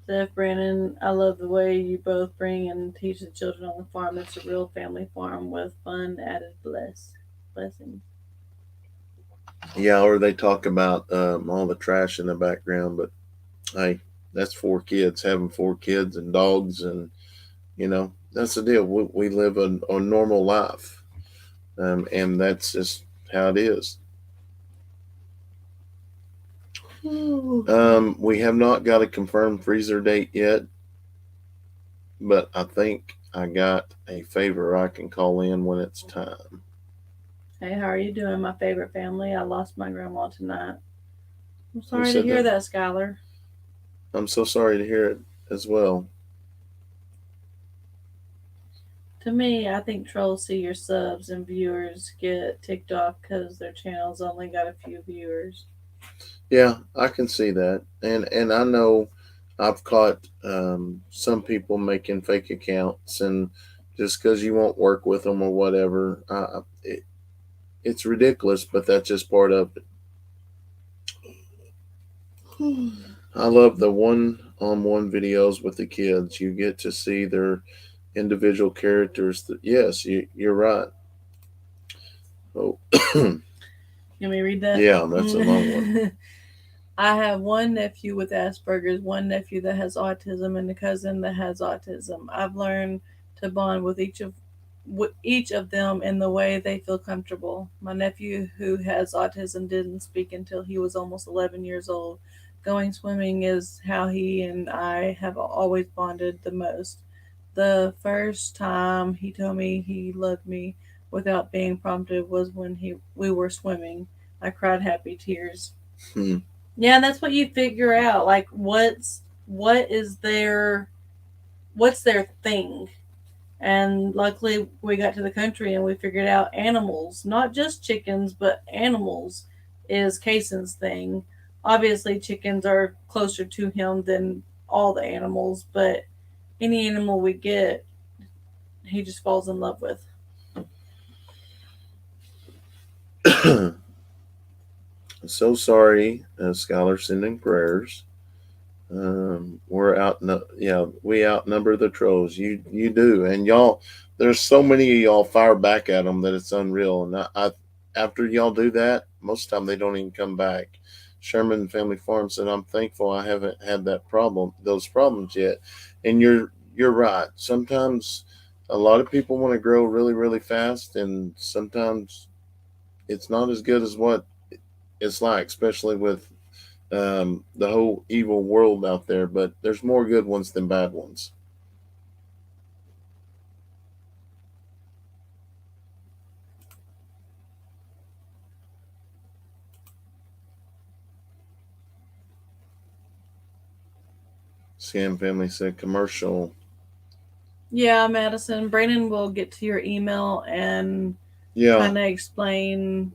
Steph, Brandon, I love the way you both bring and teach the children on the farm. It's a real family farm with fun added blessings. yeah, or they talk about all the trash in the background, but hey, that's 4 kids having 4 kids and dogs, and that's the deal. We live a normal life, and that's just how it is. We have not got a confirmed freezer date yet, but I think I got a favor I can call in when it's time. Hey, how are you doing, my favorite family? I lost my grandma tonight. I'm Who sorry to said hear that? that, Skylar. I'm so sorry to hear it as well. To me, I think trolls see your subs and viewers get ticked off because their channel's only got a few viewers. Yeah, I can see that, and I know I've caught some people making fake accounts, and just because you won't work with them or whatever, it's ridiculous, but that's just part of it. I love the one-on-one videos with the kids. You get to see their individual characters. Yes, you're right. Oh, You want me to read that? yeah, that's a long one. I have one nephew with Asperger's, one nephew that has autism, and a cousin that has autism. I've learned to bond with each of them in the way they feel comfortable. My nephew who has autism didn't speak until he was almost 11 years old. Going swimming is how he and I have always bonded the most. The first time he told me he loved me without being prompted was when we were swimming. I cried happy tears. Hmm. Yeah, that's what you figure out. Like what is what's their thing. And luckily we got to the country and we figured out animals, not just chickens, but animals is Kayson's thing. Obviously chickens are closer to him than all the animals, but any animal we get, he just falls in love with. So sorry, Scholar, sending prayers. We're out. Yeah, we outnumber the trolls. You do, and y'all. There's so many of y'all fire back at them that it's unreal. And after y'all do that, most of the time they don't even come back. Sherman Family Farm said, "I'm thankful I haven't had those problems yet." And you're right. Sometimes a lot of people want to grow really really fast, and sometimes it's not as good as what it's like, especially with the whole evil world out there, but there's more good ones than bad ones. Scam Family said commercial. Yeah, Madison. Brandon will get to your email and Yeah, kind of explain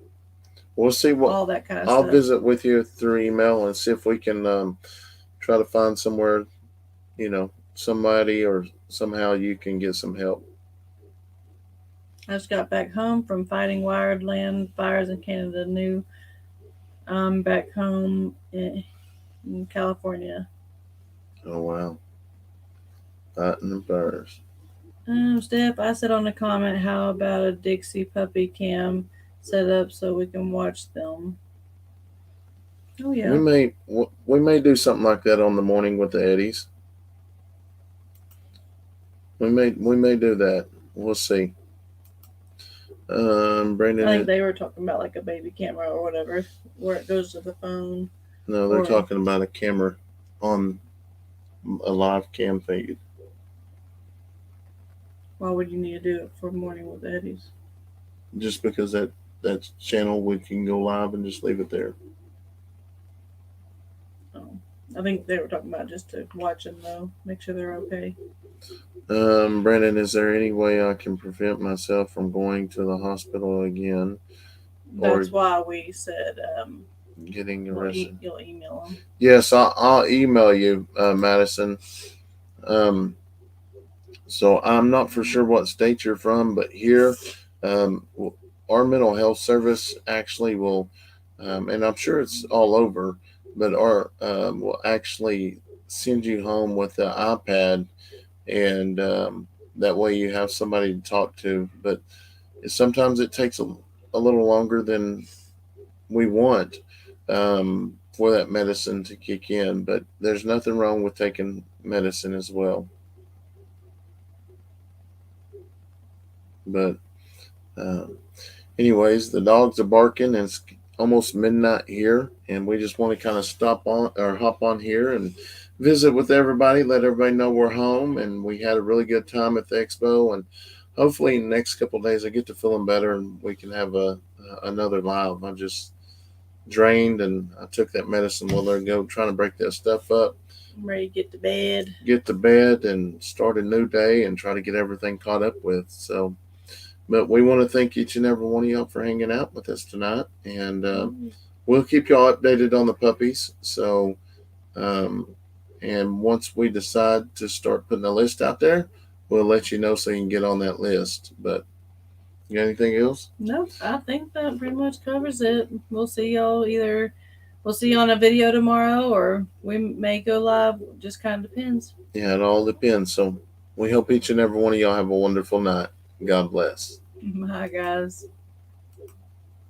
we'll see what. all that kind of I'll stuff. visit with you through email and see if we can try to find somewhere, somebody or somehow you can get some help. I just got back home from fighting wired land fires in Canada. New back home in California. Oh wow, fighting the fires. Steph, I said on the comment, how about a Dixie puppy cam set up so we can watch them? Oh We yeah, may we may do something like that on the morning with the Eddies. We may do that. We'll see. I Brandon, think they were talking about like a baby camera or whatever, where it goes to the phone. no, they're Or talking about a camera on a live cam feed. why would you need to do it for morning with Eddies? Just because that channel we can go live and just leave it there. Oh, I think they were talking about just to watch them though, make sure they're okay. Brandon, is there any way I can prevent myself from going to the hospital again or That's why we said getting arrested? you'll email them. Yes, I'll email you, Madison. Um, so I'm not for sure what state you're from, but here, um, our mental health service actually will, and I'm sure it's all over, but our will actually send you home with the iPad, and that way you have somebody to talk to. But sometimes it takes a little longer than we want for that medicine to kick in. But there's nothing wrong with taking medicine as well. But uh, anyways, the dogs are barking, and it's almost midnight here, and we just want to kind of stop on or hop on here and visit with everybody, let everybody know we're home, and we had a really good time at the expo, and hopefully in the next couple of days I get to feeling better and we can have another live. I'm just drained, and I took that medicine a while ago, trying to break that stuff up, I'm ready to get to bed. get to bed, and start a new day, and try to get everything caught up with. So but we want to thank each and every one of y'all for hanging out with us tonight, and we'll keep y'all updated on the puppies. So, um, and once we decide to start putting a list out there, we'll let you know so you can get on that list. But You got anything else? Nope, I think that pretty much covers it. We'll see y'all either. We'll see you on a video tomorrow, or we may go live. Just kind of depends. Yeah, it all depends. So we hope each and every one of y'all have a wonderful night. God bless. Bye, guys.